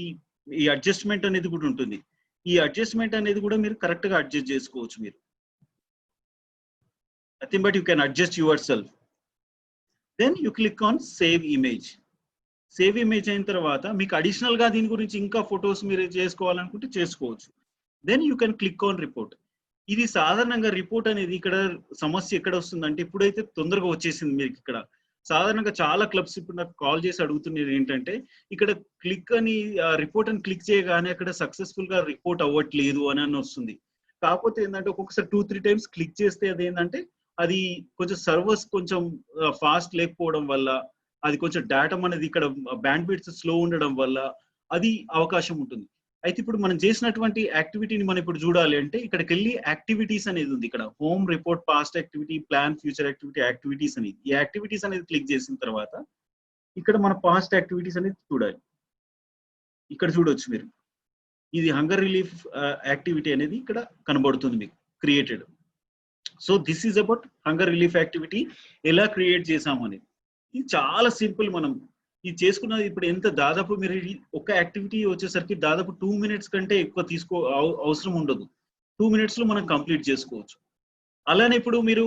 ఈ అడ్జస్ట్మెంట్ అనేది కూడా ఉంటుంది. ఈ అడ్జస్ట్మెంట్ అనేది కూడా మీరు కరెక్ట్ గా అడ్జస్ట్ చేసుకోవచ్చు. మీరు nothing but you can adjust your self. Then you click on save image. Save image అయిన తర్వాత మీకు అడిషనల్ గా దీని గురించి ఇంకా ఫొటోస్ మీరు చేసుకోవాలనుకుంటే చేసుకోవచ్చు. Then you can click on report. ఇది సాధారణంగా రిపోర్ట్ అనేది ఇక్కడ సమస్య ఎక్కడ వస్తుందంటే ఇప్పుడైతే తొందరగా వచ్చేసింది మీకు ఇక్కడ. సాధారణంగా చాలా క్లబ్స్ ఇప్పుడు నాకు కాల్ చేసి అడుగుతున్నది ఏంటంటే ఇక్కడ క్లిక్ అని రిపోర్ట్ అని క్లిక్ చేయగానే అక్కడ సక్సెస్ఫుల్ గా రిపోర్ట్ అవ్వట్లేదు అని వస్తుంది. కాకపోతే ఏంటంటే ఒక్కొక్కసారి 2-3 times క్లిక్ చేస్తే అది ఏంటంటే అది కొంచెం సర్వర్స్ కొంచెం ఫాస్ట్ లేకపోవడం వల్ల అది కొంచెం డేటా అనేది ఇక్కడ బ్యాండ్ విడ్త్ స్లో ఉండడం వల్ల అది అవకాశం ఉంటుంది. అయితే ఇప్పుడు మనం చేసినటువంటి యాక్టివిటీని మనం ఇప్పుడు చూడాలి అంటే ఇక్కడికి వెళ్ళి యాక్టివిటీస్ అనేది ఉంది. ఇక్కడ home report past activity plan future activities అనేది ఈ యాక్టివిటీస్ అనేది క్లిక్ చేసిన తర్వాత ఇక్కడ మన పాస్ట్ యాక్టివిటీస్ అనేది చూడాలి. ఇక్కడ చూడవచ్చు మీరు ఇది హంగర్ రిలీఫ్ యాక్టివిటీ అనేది ఇక్కడ కనబడుతుంది మీకు created. So this is about hunger relief activity ఎలా క్రియేట్ చేసాము అనేది. ఇది చాలా సింపుల్. మనం ఇది చేసుకున్నది ఇప్పుడు ఎంత దాదాపు మీరు ఒక యాక్టివిటీ వచ్చేసరికి దాదాపు 2 minutes కంటే ఎక్కువ అవసరం ఉండదు. 2 minutes లో మనం కంప్లీట్ చేసుకోవచ్చు. అలానే ఇప్పుడు మీరు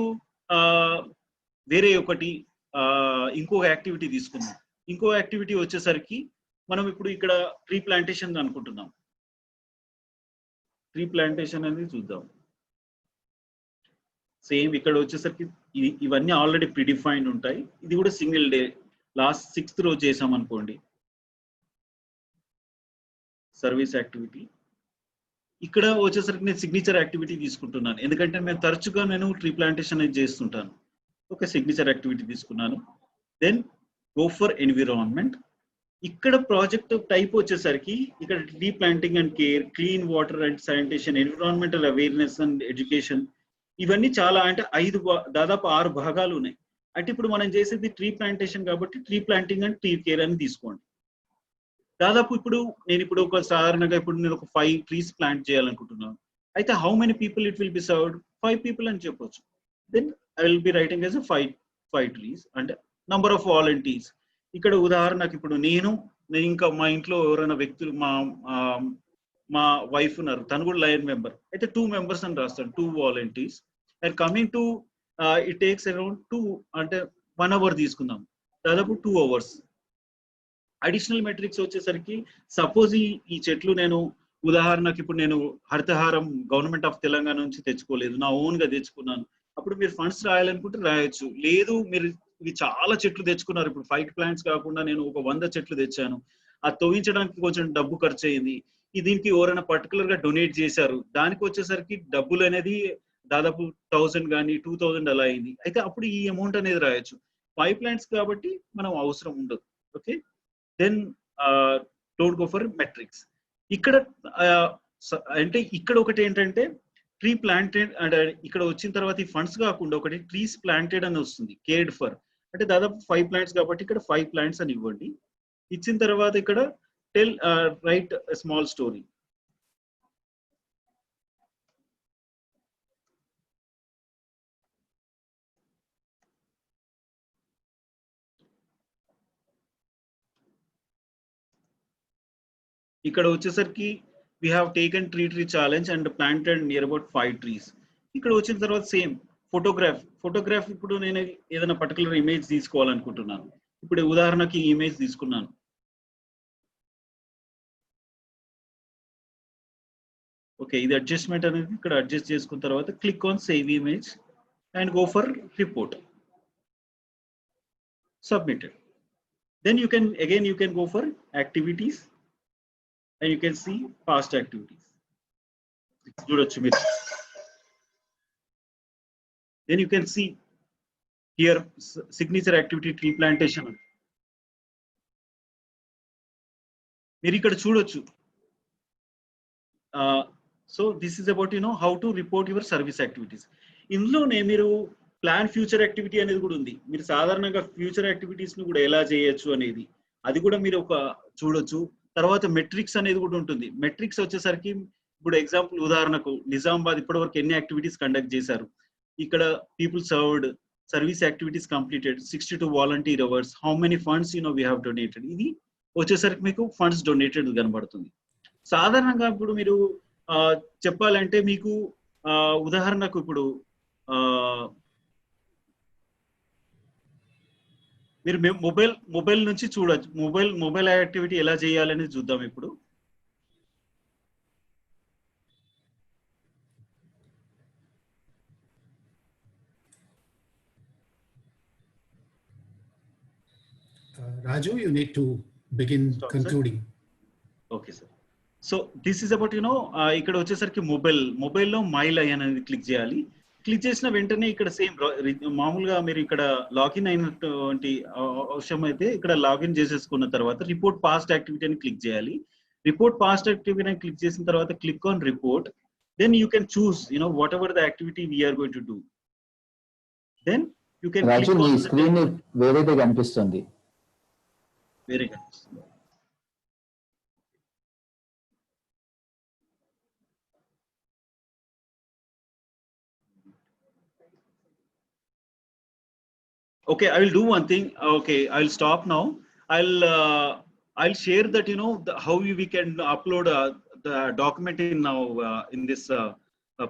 వేరే ఒకటి ఇంకో యాక్టివిటీ తీసుకున్నాం. ఇంకో యాక్టివిటీ వచ్చేసరికి మనం ఇప్పుడు ఇక్కడ ట్రీ ప్లాంటేషన్ అనుకుంటున్నాం. ట్రీ ప్లాంటేషన్ అనేది చూద్దాం. సేమ్ ఇక్కడ వచ్చేసరికి ఇవన్నీ ఆల్రెడీ ప్రిడిఫైన్డ్ ఉంటాయి. ఇది కూడా సింగిల్ డే లాస్ట్ 6th రోజు చేసాం అనుకోండి సర్వీస్ యాక్టివిటీ. ఇక్కడ వచ్చేసరికి నేను సిగ్నేచర్ యాక్టివిటీ తీసుకుంటున్నాను ఎందుకంటే నేను ట్రీ ప్లాంటేషన్ అనేది చేస్తుంటాను. ఒక సిగ్నేచర్ యాక్టివిటీ తీసుకున్నాను. Then go for environment. ఇక్కడ ప్రాజెక్ట్ టైప్ వచ్చేసరికి ఇక్కడ tree planting and care, clean water and sanitation, environmental awareness and education, ఇవన్నీ చాలా అంటే దాదాపు 6 భాగాలు ఉన్నాయి. అంటే ఇప్పుడు మనం చేసేది ట్రీ ప్లాంటేషన్ కాబట్టి tree planting and tree care అని తీసుకోండి. దాదాపు ఇప్పుడు నేను ఒక సాధారణంగా ఇప్పుడు నేను ఒక 5 trees ప్లాంట్ చేయాలనుకుంటున్నాను. అయితే how many people it will be served? 5 people అని చెప్పొచ్చు. Then I will be writing as 5 trees అంటే నంబర్ ఆఫ్ వాలంటీర్స్. ఇక్కడ ఉదాహరణకు ఇప్పుడు నేను ఇంకా మా ఇంట్లో ఎవరైనా వ్యక్తులు మా వైఫ్ ఉన్నారు, తను కూడా లైన్ మెంబర్ అయితే 2 members అని రాస్తాను, 2 volunteers. And coming to it takes around 2 అంటే 1 hour తీసుకుందాం, దాదాపు 2 hours. అడిషనల్ మెట్రిక్స్ వచ్చేసరికి సపోజ్ ఈ చెట్లు నేను ఉదాహరణకి ఇప్పుడు నేను హరితహారం గవర్నమెంట్ ఆఫ్ తెలంగాణ నుంచి తెచ్చుకోలేదు, నా ఓన్ గా తెచ్చుకున్నాను. అప్పుడు మీరు ఫండ్స్ రాయాలనుకుంటే రాయొచ్చు. లేదు మీరు ఇవి చాలా చెట్లు తెచ్చుకున్నారు, ఇప్పుడు 5 plants కాకుండా నేను ఒక 100 చెట్లు తెచ్చాను, అది తవ్వించడానికి కొంచెం డబ్బు ఖర్చు అయింది, దీనికి ఎవరైనా పర్టికులర్ గా డొనేట్ చేశారు, దానికి వచ్చేసరికి డబ్బులు అనేది దాదాపు 1000 కానీ 2000 అలా అయింది, అయితే అప్పుడు ఈ అమౌంట్ అనేది రాయొచ్చు. 5 plants కాబట్టి మనం అవసరం ఉండదు. Okay, then don't go for metrics. ఇక్కడ అంటే ఇక్కడ ఒకటి ఏంటంటే ట్రీ ప్లాంటెడ్, అండ్ ఇక్కడ వచ్చిన తర్వాత ఈ ఫండ్స్ కాకుండా ఒకటి ట్రీస్ ప్లాంటెడ్ అని వస్తుంది, కేర్డ్ ఫర్, అంటే దాదాపు 5 plants కాబట్టి ఇక్కడ 5 plants అని ఇవ్వండి. ఇచ్చిన తర్వాత ఇక్కడ టెల్ రైట్ స్మాల్ స్టోరీ. ఇక్కడ వచ్చేసరికి we have taken tree challenge and planted near about 5 trees. ఇక్కడ వచ్చిన తర్వాత సేమ్ ఫోటోగ్రాఫ్ ఇప్పుడు నేను ఏదైనా పర్టికులర్ ఇమేజ్ తీసుకోవాలనుకుంటున్నాను, ఇప్పుడు ఉదాహరణకి ఈ ఇమేజ్ తీసుకున్నాను. ఓకే, ఇది అడ్జస్ట్మెంట్ అనేది ఇక్కడ అడ్జస్ట్ చేసుకున్న తర్వాత click on save image and go for report, submitted. Then you can go for activities and you can see past activities. Then you can see here signature activity tree plantation. మీరు ఇక్కడ చూడొచ్చు. So this is about how to report your service activities. ఇందులోనే మీరు ప్లాన్ ఫ్యూచర్ యాక్టివిటీ అనేది కూడా ఉంది. మీరు సాధారణంగా ఫ్యూచర్ యాక్టివిటీస్ ను కూడా ఎలా చేయొచ్చు అనేది అది కూడా మీరు ఒక చూడొచ్చు. తర్వాత మెట్రిక్స్ అనేది కూడా ఉంటుంది. మెట్రిక్స్ వచ్చేసరికి ఇప్పుడు ఎగ్జాంపుల్ ఉదాహరణకు నిజామాబాద్ ఇప్పటివరకు ఎన్ని యాక్టివిటీస్ కండక్ట్ చేశారు, ఇక్కడ people served, service activities completed, 62 volunteer hours, how many funds we have donated, ఇది వచ్చేసరికి మీకు ఫండ్స్ డొనేటెడ్ కనబడుతుంది. సాధారణంగా ఇప్పుడు మీరు చెప్పాలంటే మీకు ఉదాహరణకు ఇప్పుడు మీరు మొబైల్ నుంచి చూడొచ్చు. మొబైల్ యాక్టివిటీ ఎలా చేయాలని చూద్దాం ఇప్పుడు.
Raju, you need to begin concluding.
Okay, sir. So this is about ఇక్కడ వచ్చేసరికి మొబైల్లో మై లైన్ అనేది క్లిక్ చేయాలి. క్లిక్ చేసిన వెంటనే ఇక్కడ సేమ్ మామూలుగా మీరు ఇక్కడ లాగిన్ అయినటువంటి అవసరం అయితే ఇక్కడ లాగిన్ చేసేసుకున్న తర్వాత రిపోర్ట్ పాస్ట్ యాక్టివిటీ అని క్లిక్ చేయాలి. రిపోర్ట్ పాస్ట్ యాక్టివిటీ అని క్లిక్ చేసిన తర్వాత click on report. Then you can choose whatever the activity we're going to do. Then you can
screen వేరేదే కనిపిస్తుంది.
వేరే కనిపిస్తుంది. Okay, I will do one thing. Okay, I'll stop now. I'll share that how we can upload the document in this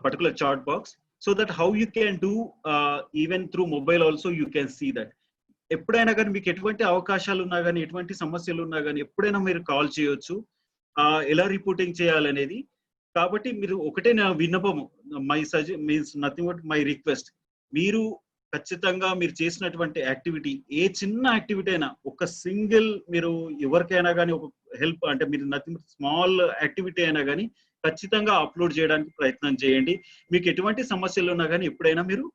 particular chat box, so that how you can do even through mobile also you can see that. ఎప్పుడైనా కానీ మీకు ఎటువంటి అవకాశాలు ఉన్నా కానీ ఎటువంటి సమస్యలు ఉన్నా కానీ ఎప్పుడైనా మీరు కాల్ చేయొచ్చు ఎలా రిపోర్టింగ్ చేయాలనేది. కాబట్టి మీరు ఒకటే నా విన్నపము, means nothing but my request, మీరు ఖచ్చితంగా మీరు చేసినటువంటి యాక్టివిటీ ఏ చిన్న యాక్టివిటీ అయినా ఒక సింగిల్ మీరు ఎవరికైనా కానీ ఒక హెల్ప్ అంటే మీరు నథింగ్ స్మాల్ యాక్టివిటీ అయినా కానీ ఖచ్చితంగా అప్లోడ్ చేయడానికి ప్రయత్నం చేయండి. మీకు ఎటువంటి సమస్యలు ఉన్నా కానీ ఎప్పుడైనా మీరు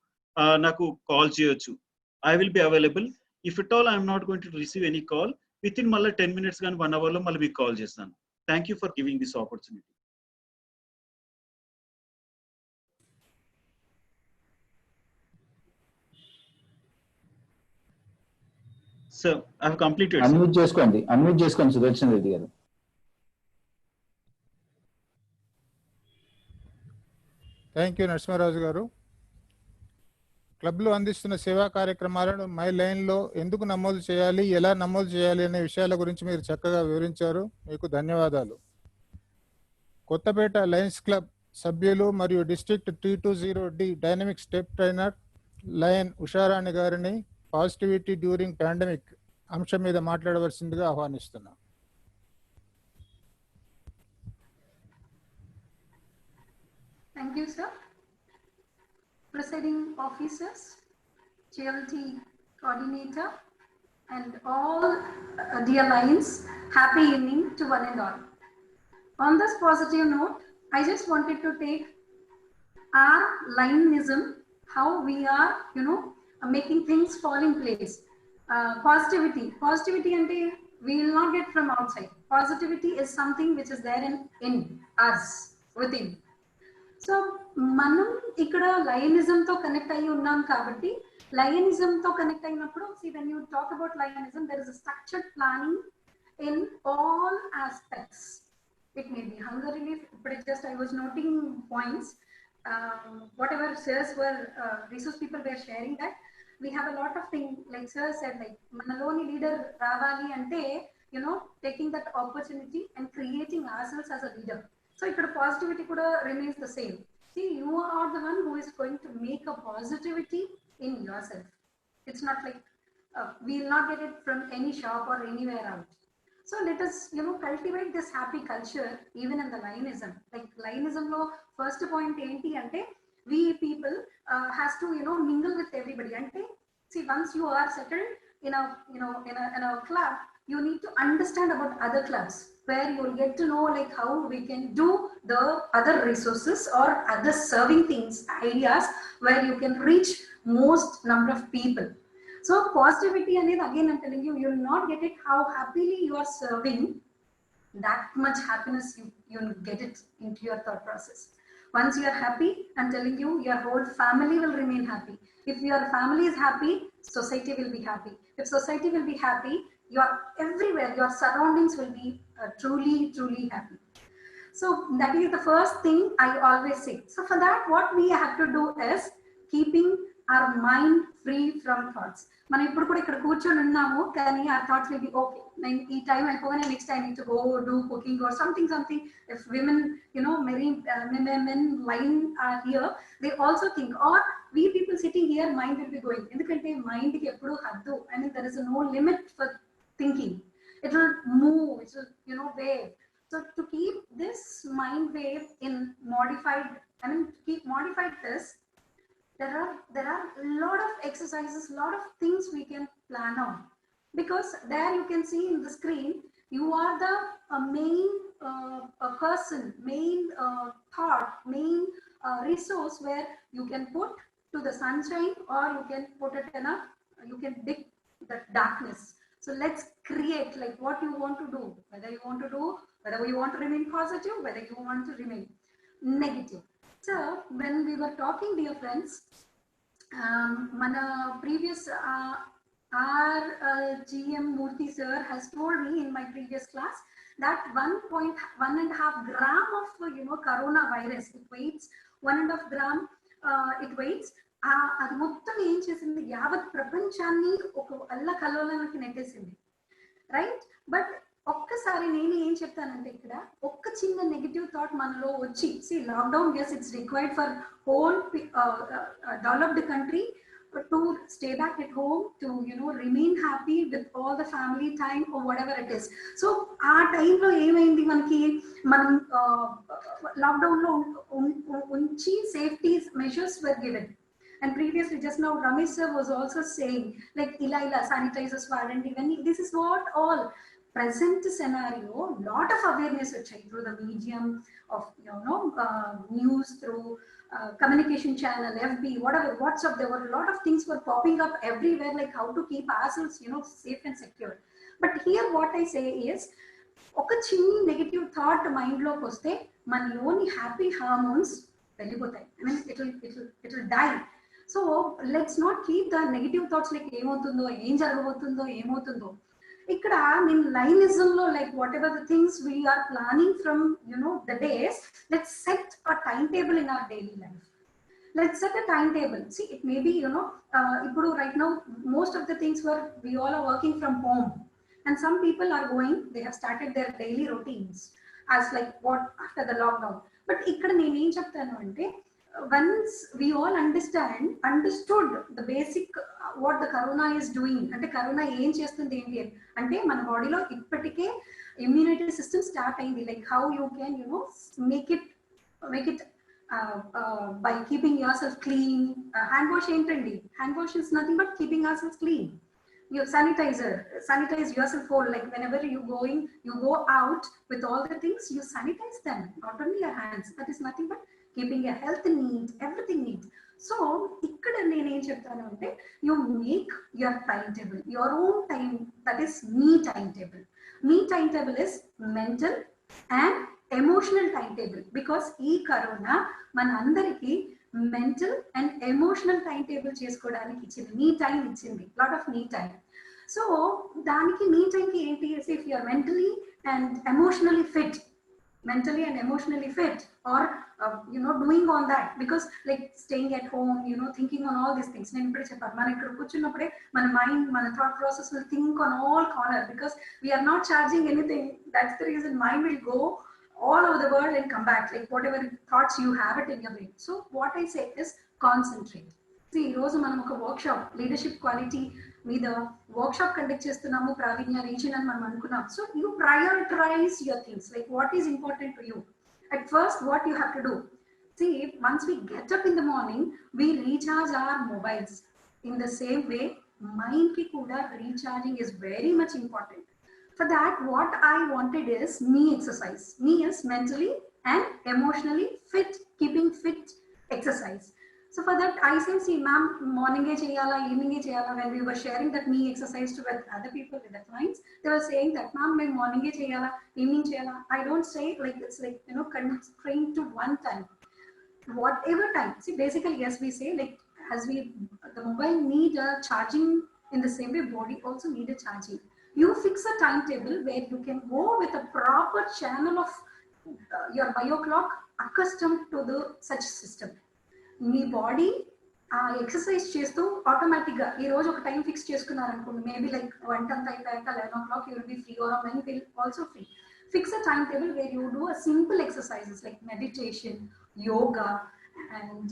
నాకు కాల్ చేయొచ్చు. I will be available. If it all I'm not going to receive any call, with in మళ్ళీ 10 minutes కానీ 1 hour లో మళ్ళీ మీకు కాల్ చేస్తాను. Thank you for giving this opportunity. So I have completed.
Unmute చేసుకోండి సుదర్శన్ రెడ్డి గారు.
థ్యాంక్ యూ నరసింహరాజు గారు. క్లబ్లో అందిస్తున్న సేవా కార్యక్రమాలను మై లైన్లో ఎందుకు నమోదు చేయాలి, ఎలా నమోదు చేయాలి అనే విషయాల గురించి మీరు చక్కగా వివరించారు. మీకు ధన్యవాదాలు. కొత్తపేట లయన్స్ క్లబ్ సభ్యులు మరియు district 320D dynamic step trainer lion Usharani గారిని పాజిటివిటీ డ్యూరింగ్ పాండమిక్ అంశం మీద మాట్లాడవలసిందిగా ఆహ్వానిస్తున్నాం.
Thank you, sir. Presiding officers, GLT coordinator, and all dear Lions, happy evening to one and all. On this positive note, I just wanted to take our Lionism, how we are, making things fall in place. Positivity ante we will not get from outside. Positivity is something which is there in us, within. So మనం ఇక్కడ లయనిజంతో కనెక్ట్ అయ్యి ఉన్నాం కాబట్టి లయనిజంతో కనెక్ట్ అయినప్పుడు when you talk about Lionism, there is a structured planning in all aspects. It may be hunger relief, but just I was noting points. Whatever sirs were, resource people were sharing that we have a lot of things, like sir said, like manaloni leader ravali ante, taking that opportunity and creating ourselves as a leader. So ikkada positivity kuda remains the same. See, you are the one who is going to make a positivity in yourself. It's not like we will not get it from any shop or anywhere out. So let us, cultivate this happy culture even in the Lionism. Like Lionism lo first point enti ante we people has to mingle with everybody. Ante see, once you are settled in a club, you need to understand about other clubs where you will get to know like how we can do the other resources or other serving things, ideas where you can reach most number of people. So positivity, and again I'm telling you, you will not get it how happily you are serving, that much happiness you will get it into your thought process. Once you are happy, I'm telling you, your whole family will remain happy. If your family is happy, society will be happy. If society will be happy, your everywhere, your surroundings will be truly happy. So that is the first thing I always say. So for that, what we have to do is keeping our mind free from thoughts. మనం ఇప్పుడు కూడా ఇక్కడ కూర్చొని ఉన్నాము, కానీ our thoughts will be okay. నేను ఈ టైం అయిపోగానే next I need to go do cooking or something. If women, men line are here, they also think, or we people sitting here, mind will be going. ఎందుకంటే mind కి ఎప్పుడు హద్దు, I mean there is no limit for thinking. It will move, it will wave. So to keep this mind wave in modified, to keep modified this, there are a lot of exercises, lot of things we can plan on, because there you can see in the screen, you are the main person, main thought, main resource where you can put to the sunshine, or you can put it in you can dig the darkness. So let's create like what you want to do, whether you want to remain positive, whether you want to remain negative. So when we were talking, dear friends, mana previous our GM Murthy sir has told me in my previous class that 1.5 gram of coronavirus, it weighs 1.5 gram, it weighs. అది మొత్తం ఏం చేసింది, యావత్ ప్రపంచాన్ని ఒక అల్ల కల్లోలానికి నెట్టేసింది, రైట్? బట్ ఒక్కసారి నేను ఏం చెప్తానంటే, ఇక్కడ ఒక్క చిన్న నెగిటివ్ థాట్ మనలో వచ్చి, see lockdown, yes, it's required for whole developed country to stay back at home, to remain happy with all the family time or whatever it is. So ఆ టైంలో ఏమైంది, మనం లాక్డౌన్ లో ఉంచి safety measures were given. And previously, just now, Ramesh sir was also saying, like, ila sanitizers vadanti. This is what all present scenario, lot of awareness through the medium of news, through communication channel, FB, whatever, WhatsApp. There were a lot of things were popping up everywhere, like how to keep ourselves, safe and secure. But here, what I say is, ఒక చిన్ని నెగటివ్ థాట్ మైండ్ లోకి వస్తే మనలోని హ్యాపీ హార్మోన్స్ వెళ్ళిపోతాయి. I mean, it will die. So let's not keep the negative thoughts like ఏమవుతుందో, ఏం జరగబోతుందో, ఏమవుతుందో. ఇక్కడ నేను లైనిజం లో, like whatever the things we are planning from the days, let's set a timetable in our daily life. Let's set a timetable. See, it may be ఇప్పుడు right now most of the things were, we all are working from home, and some people are going, they have started their daily routines as like what after the lockdown. But ఇక్కడ నేను ఏం చెప్తాను అంటే, once we all understood the basic what the corona is doing, అంటే కరోనా ఏం చేస్తుంది ఏంటి అంటే మన బాడీలో ఇప్పటికే ఇమ్యూనిటీ సిస్టమ్ స్టార్ట్ అయింది. Like how you can make it by keeping yourself clean. Hand wash ఏంటండి? Hand wash is nothing but keeping ourselves clean. Your sanitize yourself whole. Like whenever you go out with all the things, you sanitize them, not only your hands. That is nothing but keeping your health neat, everything neat. So ikkada nenu em cheptanu ante, you make your timetable, your own time. That is me timetable. Me timetable is mental and emotional timetable, because ee corona మన అందరికి mental and emotional timetable చేసుకోవడానికి ఇచ్చింది, మీ టైం ఇచ్చింది, lot of me time. So దానికి మీ టైం కి ఏంటి, if you are mentally and emotionally fit or doing on that, because like staying at home, thinking on all these things. నేను ఇప్పుడే చెప్పాను, మనం ఇక్కడ కూర్చున్నప్పుడే మన మైండ్, మన thought process will think on all corner, because we are not charging anything. That's the reason mind will go all over the world and come back, like whatever thoughts you have it in your brain. So what I say is concentrate. See, roju manam oka workshop leadership quality meeda workshop conduct chestunnamo, pravinya region అని మనం అనుకున్నాం. So you prioritize your things, like what is important to you. At first what you have to do, see, once we get up in the morning, we recharge our mobiles. In the same way, mind ki kuda recharging is very much important. For that, what I wanted is me exercise. Me is mentally and emotionally fit, keeping fit exercise. So for that, I say, see, ma'am, morning e cheyala, evening e cheyala. When we were sharing that me exercise to with other people, with the clients, they were saying that, ma'am, me morning e cheyala, evening cheyala. I don't say like it's like constrained to one time. Whatever time. See, basically, yes, we say like as the mobile need a charging, in the same way, body also need a charging. You fix a timetable where you can go with a proper channel of your bio clock accustomed to the such system. Me body ఆ ఎక్సర్సైజ్ చేస్తూ ఆటోమేటిక్ గా ఈ రోజు ఒక టైం ఫిక్స్ చేసుకున్నారు అనుకోండి, మేబీ లైక్ వంట అంతా అయిపోయాక 11 o'clock you will be free, or men will also free. Fix a timetable where you do a simple exercises like meditation, yoga, and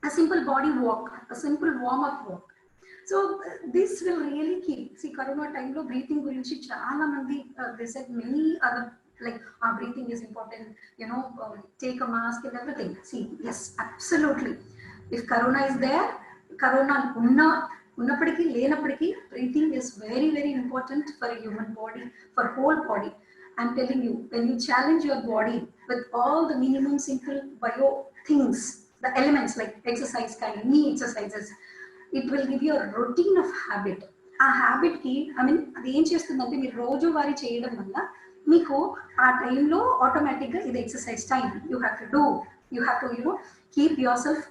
a simple body walk, a simple warm up walk. So this will really keep. See, corona time lo breathing gurinchi chaala mandi they said many other, like breathing is important, take a mask and everything. See, yes, absolutely. If corona is there, corona unnapadiki lenapadiki, breathing is very, very important for a human body, for whole body. I'm telling you, when you challenge your body with all the minimum simple bio things, the elements like exercise kind, knee exercises, it will give you a routine of habit. ఆ హ్యాబిట్ కి అది ఏం చేస్తుందంటే, మీరు రోజు వారి చేయడం వల్ల మీకు ఆ టైంలో ఆటోమేటిక్ గా ఇది exercise time, you have to keep your self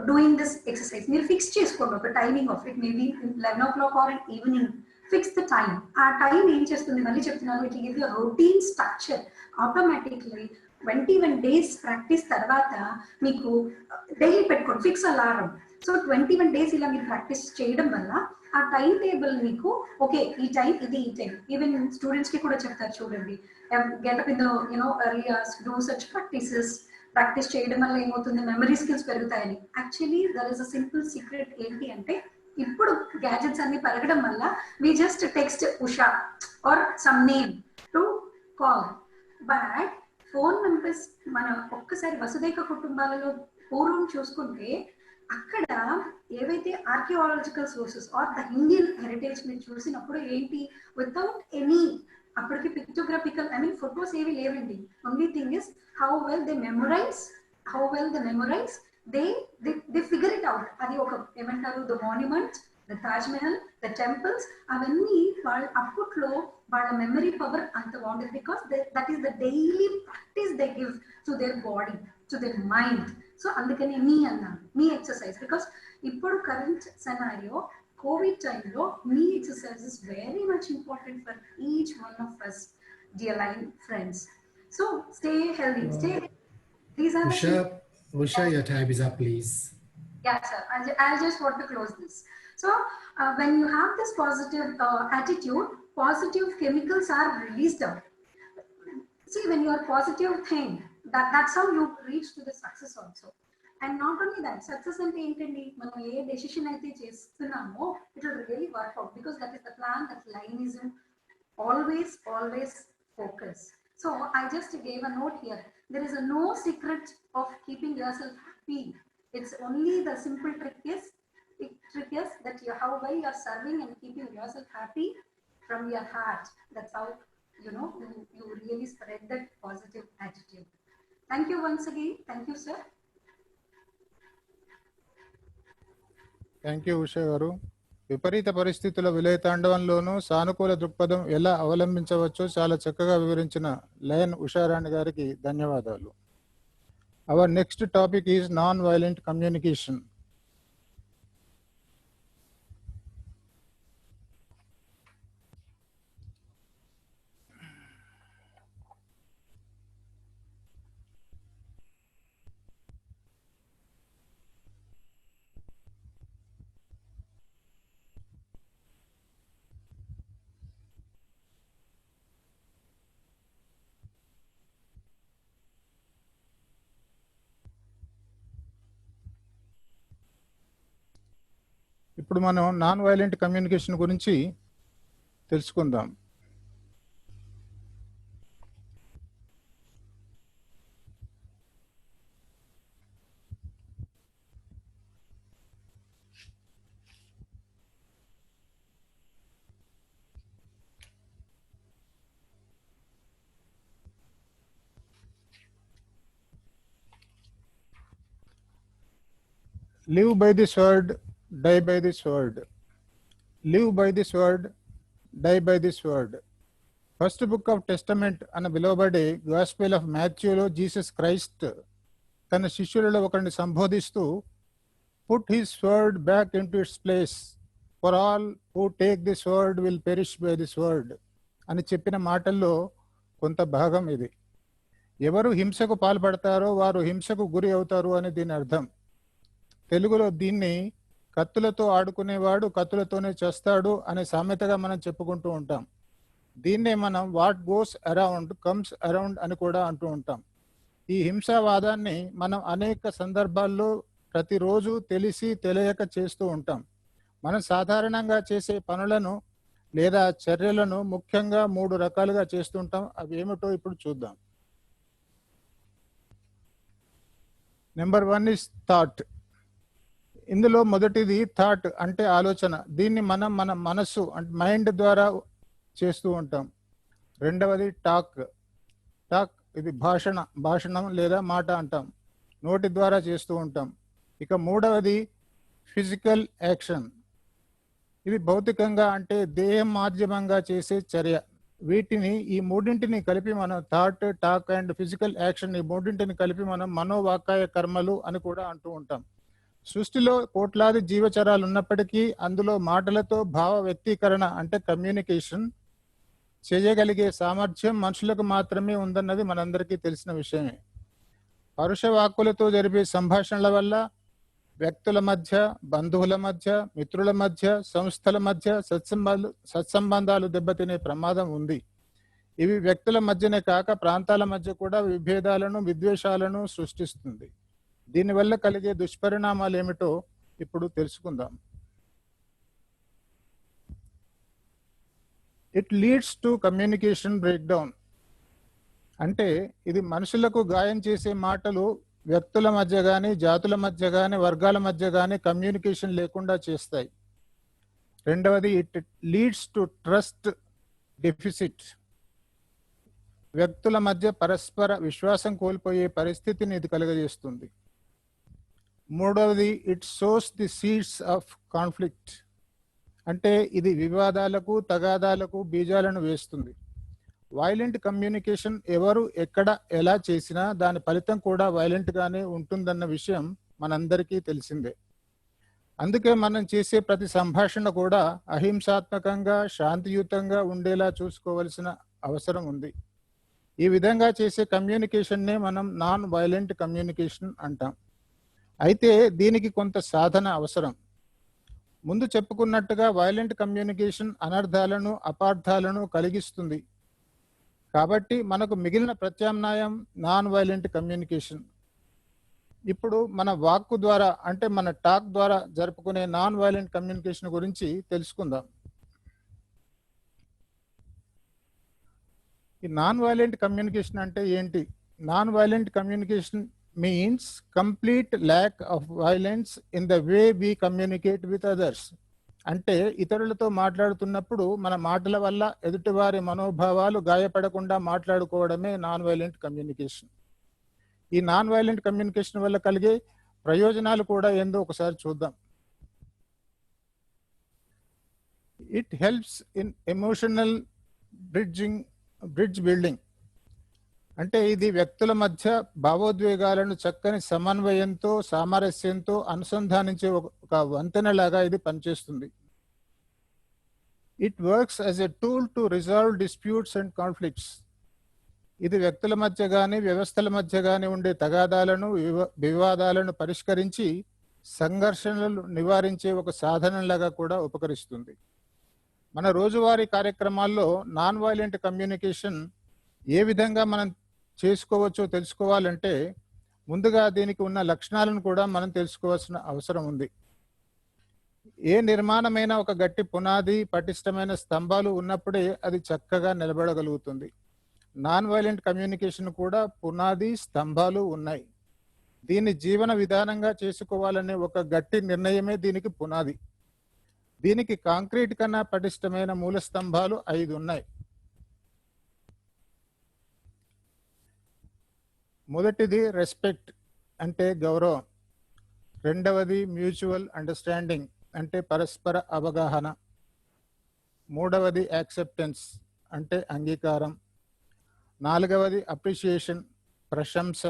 doing this exercise. మీరు ఫిక్స్ చేసుకోండి ఒక timing of it, maybe 11 o'clock or evening. Fix the time. ఆ టైం ఏం చేస్తుంది, మళ్ళీ చెప్తున్నాను, it give you routine structure automatically. 21 days practice తర్వాత మీకు డైలీ పెట్టుకోండి ఫిక్స్ అలారం. సో 21 days ఇలా మీరు ప్రాక్టీస్ చేయడం వల్ల ఆ టైం టేబుల్ మీకు ఓకే, ఈ టైం ఇది, ఈ టైం. ఈవెన్ స్టూడెంట్స్ కి కూడా చెప్తారు చూడండి, get up in the early hours, do such practices. Practice చేయడం వల్ల ఏమవుతుంది, మెమరీ స్కిల్స్ పెరుగుతాయని. Actually there is a simple secret. ఏంటి అంటే, ఇప్పుడు గ్యాజెట్స్ అన్ని పెరగడం వల్ల we just text Usha or some name to call, but phone numbers మన ఒక్కసారి వసుదైక కుటుంబాలలో పూర్వం చూసుకుంటే అక్కడ ఏవైతే archaeological sources are the Indian heritage మీరు చూసినప్పుడు ఏంటి, వితౌట్ ఎనీ అప్పటికి పిక్టోగ్రఫికల్ ఫొటోస్ ఏవి లేవండి. Only thing is how well they memorise they figure it out. అది ఒక ఏమంటారు, the monuments, the Taj Mahal, the temples, అవన్నీ వాళ్ళ అప్పట్లో వాళ్ళ మెమరీ పవర్ అంత బాగుండేది. Because that is the daily practice they give to their body, to their mind. So అందుకని మీ అన్నాను, మీ ఎక్సర్సైజ్. బికాస్ ఇప్పుడు కరెంట్ సెనారియో కోవిడ్ టైంలో మీ exercise is very much important for each one of us, dear line friends. So stay healthy, stay. These are
Usha, your time is up, please.
Yeah, sir. I just want to close this. So when you have this positive attitude, positive chemicals are released out. See, when you are positive thing, that's how you reach to the success also. And not only that, success ante entandi manam A decision అయితే చేస్తున్నామో it will really work out, because that is the plan, that Lionism always focus. So I just gave a note here. There is no secret of keeping yourself happy. It's only the simple trick is that you how well you are serving and keeping yourself happy from your heart. That's how you really spread that positive attitude. Thank you once again. Thank you, sir.
Thank you Usha గారు. విపరీత పరిస్థితుల విలయతాండవంలోనూ సానుకూల దృక్పథం ఎలా అవలంబించవచ్చో చాలా చక్కగా వివరించిన లయన్ ఉషారాణి గారికి ధన్యవాదాలు. Our next topic is non violent communication. ఇప్పుడు మనం నాన్ వైలెంట్ కమ్యూనికేషన్ గురించి తెలుసుకుందాం. Live by this word, die by this word. Live by this word, die by this word. First book of testament అని పిలువబడే గాస్పెల్ ఆఫ్ మాథ్యూలో జీసస్ క్రైస్ట్ తన శిష్యులలో ఒకరిని సంబోధిస్తూ put his word back into its place, for all who take this word will perish by this word అని చెప్పిన మాటల్లో కొంత భాగం ఇది. ఎవరు హింసకు పాల్పడతారో వారు హింసకు గురి అవుతారు అని దీని అర్థం. తెలుగులో దీన్ని కత్తులతో ఆడుకునేవాడు కత్తులతోనే చేస్తాడు అనే సామెతగా మనం చెప్పుకుంటూ ఉంటాం. దీన్నే మనం what goes around comes around అని కూడా అంటూ ఉంటాం. ఈ హింసావాదాన్ని మనం అనేక సందర్భాల్లో ప్రతిరోజు తెలిసి తెలియక చేస్తూ ఉంటాం. మనం సాధారణంగా చేసే పనులను లేదా చర్యలను ముఖ్యంగా 3 రకాలుగా చేస్తుంటాం. అవి ఏమిటో ఇప్పుడు చూద్దాం. Number 1 is thought. ఇందులో మొదటిది థాట్ అంటే ఆలోచన. దీన్ని మనం మన మనస్సు అంటే మైండ్ ద్వారా చేస్తూ ఉంటాం. రెండవది టాక్. ఇది భాషణం లేదా మాట అంటాం, నోటి ద్వారా చేస్తూ ఉంటాం. ఇక మూడవది ఫిజికల్ యాక్షన్. ఇది భౌతికంగా అంటే దేహం మాధ్యమంగా చేసే చర్య. ఈ మూడింటిని కలిపి మనం thought, talk and physical action, ఈ మూడింటిని కలిపి మనం మనోవాకాయ కర్మలు అని కూడా అంటూ ఉంటాం. సృష్టిలో కోట్లాది జీవచరాలు ఉన్నప్పటికీ అందులో మాటలతో భావ వ్యక్తీకరణ అంటే కమ్యూనికేషన్ చేయగలిగే సామర్థ్యం మనుషులకు మాత్రమే ఉందన్నది మనందరికీ తెలిసిన విషయమే. పరుష వాక్కులతో జరిపే సంభాషణల వల్ల వ్యక్తుల మధ్య, బంధువుల మధ్య, మిత్రుల మధ్య, సంస్థల మధ్య సత్సంబంధాలు దెబ్బతినే ప్రమాదం ఉంది. ఇవి వ్యక్తుల మధ్యనే కాక ప్రాంతాల మధ్య కూడా విభేదాలను, విద్వేషాలను సృష్టిస్తుంది. దీనివల్ల కలిగే దుష్పరిణామాలు ఏమిటో ఇప్పుడు తెలుసుకుందాం. It leads to communication break down. అంటే ఇది మనుషులకు గాయం చేసే మాటలు వ్యక్తుల మధ్య కానీ, జాతుల మధ్య కానీ, వర్గాల మధ్య కానీ కమ్యూనికేషన్ లేకుండా చేస్తాయి. రెండవది it leads to trust deficit. వ్యక్తుల మధ్య పరస్పర విశ్వాసం కోల్పోయే పరిస్థితిని ఇది కలుగజేస్తుంది. మూడవది it sows the seeds of conflict. అంటే ఇది వివాదాలకు, తగాదాలకు బీజాలను వేస్తుంది. వైలెంట్ కమ్యూనికేషన్ ఎవరు ఎక్కడ ఎలా చేసినా దాని ఫలితం కూడా వైలెంట్ గానే ఉంటుందన్న విషయం మనందరికీ తెలిసిందే. అందుకే మనం చేసే ప్రతి సంభాషణ కూడా అహింసాత్మకంగా, శాంతియుతంగా ఉండేలా చూసుకోవలసిన అవసరం ఉంది. ఈ విధంగా చేసే కమ్యూనికేషన్నే మనం నాన్ వైలెంట్ కమ్యూనికేషన్ అంటాం. అయితే దీనికి కొంత సాధన అవసరం. ముందు చెప్పుకున్నట్టుగా వైలెంట్ కమ్యూనికేషన్ అనర్థాలను, అపార్థాలను కలిగిస్తుంది. కాబట్టి మనకు మిగిలిన ప్రత్యామ్నాయం నాన్ వైలెంట్ కమ్యూనికేషన్. ఇప్పుడు మన వాక్కు ద్వారా అంటే మన టాక్ ద్వారా జరుపుకునే నాన్ వైలెంట్ కమ్యూనికేషన్ గురించి తెలుసుకుందాం. ఈ నాన్ వైలెంట్ కమ్యూనికేషన్ అంటే ఏంటి? Non violent communication means complete lack of violence in the way we communicate with others. అంటే ఇతరులతో మాట్లాడుతున్నప్పుడు మన మాటల వల్ల ఎదుటివారి మనోభావాలు గాయపడకుండా మాట్లాడుకోవడమే నాన్ వైలెంట్ కమ్యూనికేషన్. ఈ నాన్ వైలెంట్ కమ్యూనికేషన్ వల్ల కలిగే ప్రయోజనాలు కూడా ఏందో ఒకసారి చూద్దాం. It helps in emotional bridge building. అంటే ఇది వ్యక్తుల మధ్య భావోద్వేగాలను చక్కని సమన్వయంతో సామరస్యంతో అనుసంధానించే ఒక వంతెనలాగా ఇది పనిచేస్తుంది. It works as a tool to resolve disputes and conflicts. ఇది వ్యక్తుల మధ్య కానీ వ్యవస్థల మధ్య కానీ ఉండే తగాదాలను వివాదాలను పరిష్కరించి సంఘర్షణలు నివారించే ఒక సాధనంలాగా కూడా ఉపకరిస్తుంది. మన రోజువారీ కార్యక్రమాల్లో నాన్ వైలెంట్ కమ్యూనికేషన్ ఏ విధంగా మనం చేసుకోవచ్చో తెలుసుకోవాలంటే ముందుగా దీనికి ఉన్న లక్షణాలను కూడా మనం తెలుసుకోవాల్సిన అవసరం ఉంది. ఏ నిర్మాణమైన ఒక గట్టి పునాది పటిష్టమైన స్తంభాలు ఉన్నప్పుడే అది చక్కగా నిలబడగలుగుతుంది. నాన్ వైలెంట్ కమ్యూనికేషన్ కూడా పునాది స్తంభాలు ఉన్నాయి. దీన్ని జీవన విధానంగా చేసుకోవాలనే ఒక గట్టి నిర్ణయమే దీనికి పునాది. దీనికి కాంక్రీట్ కన్నా పటిష్టమైన మూల స్తంభాలు 5 ఉన్నాయి. మొదటిది రెస్పెక్ట్ అంటే గౌరవం. రెండవది మ్యూచువల్ అండర్స్టాండింగ్ అంటే పరస్పర అవగాహన. మూడవది యాక్సెప్టెన్స్ అంటే అంగీకారం. నాలుగవది అప్రిషియేషన్ ప్రశంస.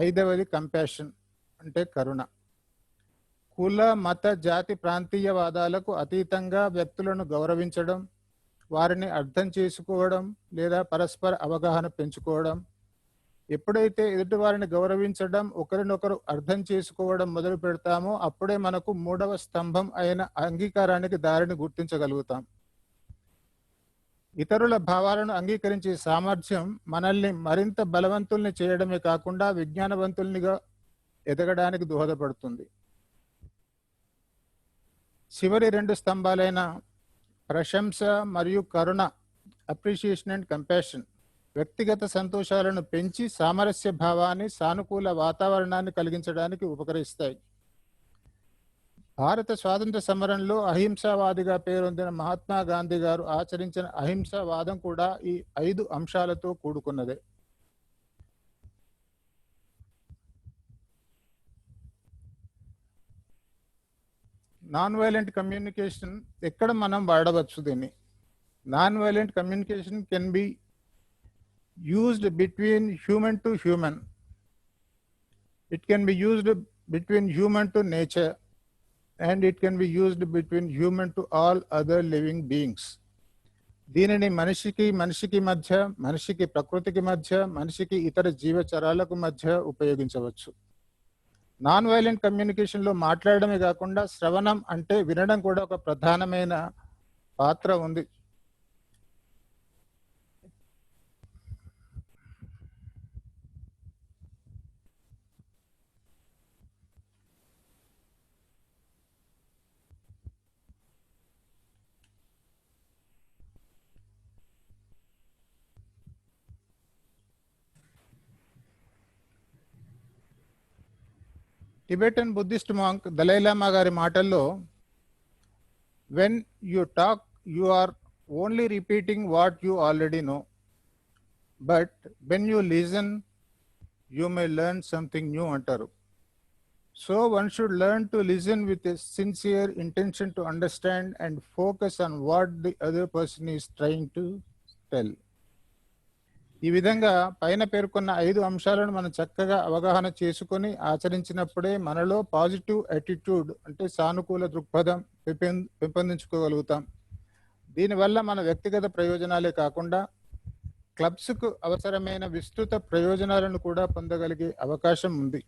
ఐదవది కంపాషన్ అంటే కరుణ. కుల మత జాతి ప్రాంతీయవాదాలకు అతీతంగా వ్యక్తులను గౌరవించడం, వారిని అర్థం చేసుకోవడం లేదా పరస్పర అవగాహన పెంచుకోవడం. ఎప్పుడైతే ఎదుటి వారిని గౌరవించడం ఒకరినొకరు అర్థం చేసుకోవడం మొదలు పెడతామో అప్పుడే మనకు 3వ స్తంభం అయిన అంగీకారానికి దారిని గుర్తించగలుగుతాం. ఇతరుల భావాలను అంగీకరించే సామర్థ్యం మనల్ని మరింత బలవంతుల్ని చేయడమే కాకుండా విజ్ఞానవంతుల్నిగా ఎదగడానికి దోహదపడుతుంది. చివరి 2 స్తంభాలైన ప్రశంస మరియు కరుణ అప్రిషియేషన్ అండ్ కంపాషన్ వ్యక్తిగత సంతోషాలను పెంచి సామరస్య భావాన్ని సానుకూల వాతావరణాన్ని కలిగించడానికి ఉపకరిస్తాయి. భారత స్వాతంత్ర సమరంలో అహింసావాదిగా పేరొందిన మహాత్మా గాంధీ గారు ఆచరించిన అహింసావాదం కూడా ఈ 5 అంశాలతో కూడుకున్నదే. నాన్ వైలెంట్ కమ్యూనికేషన్ ఎక్కడ మనం వాడవచ్చు? దీన్ని non violent communication can be used between human to human. It can be used between human to nature, and it can be used between human to all other living beings. దీనిని మనిషికి మధ్య, మనిషికి ప్రకృతికి మధ్య, మనిషికి ఇతర జీవచరాలకు మధ్య ఉపయోగించవచ్చు. నాన్ వైలెంట్ కమ్యూనికేషన్లో మాట్లాడడమే కాకుండా శ్రవణం అంటే వినడం కూడా ఒక ప్రధానమైన పాత్ర ఉంది. టిబెటన్ బుద్ధిస్ట్ మాంక్ దలైలామా గారి మాటల్లో, when you talk you are only repeating what you already know, but when you listen you may learn something new అంటారు. So one should learn to listen with a sincere intention to understand and focus on what the other person is trying to tell. ఈ విధంగా పైన పేర్కొన్న 5 అంశాలను మనం చక్కగా అవగాహన చేసుకొని ఆచరించినప్పుడే మనలో పాజిటివ్ యాటిట్యూడ్ అంటే సానుకూల దృక్పథం పెంపొందించుకోగలుగుతాం. దీనివల్ల మన వ్యక్తిగత ప్రయోజనాలే కాకుండా క్లబ్స్కు అవసరమైన విస్తృత ప్రయోజనాలను కూడా పొందగలిగే అవకాశం ఉంది.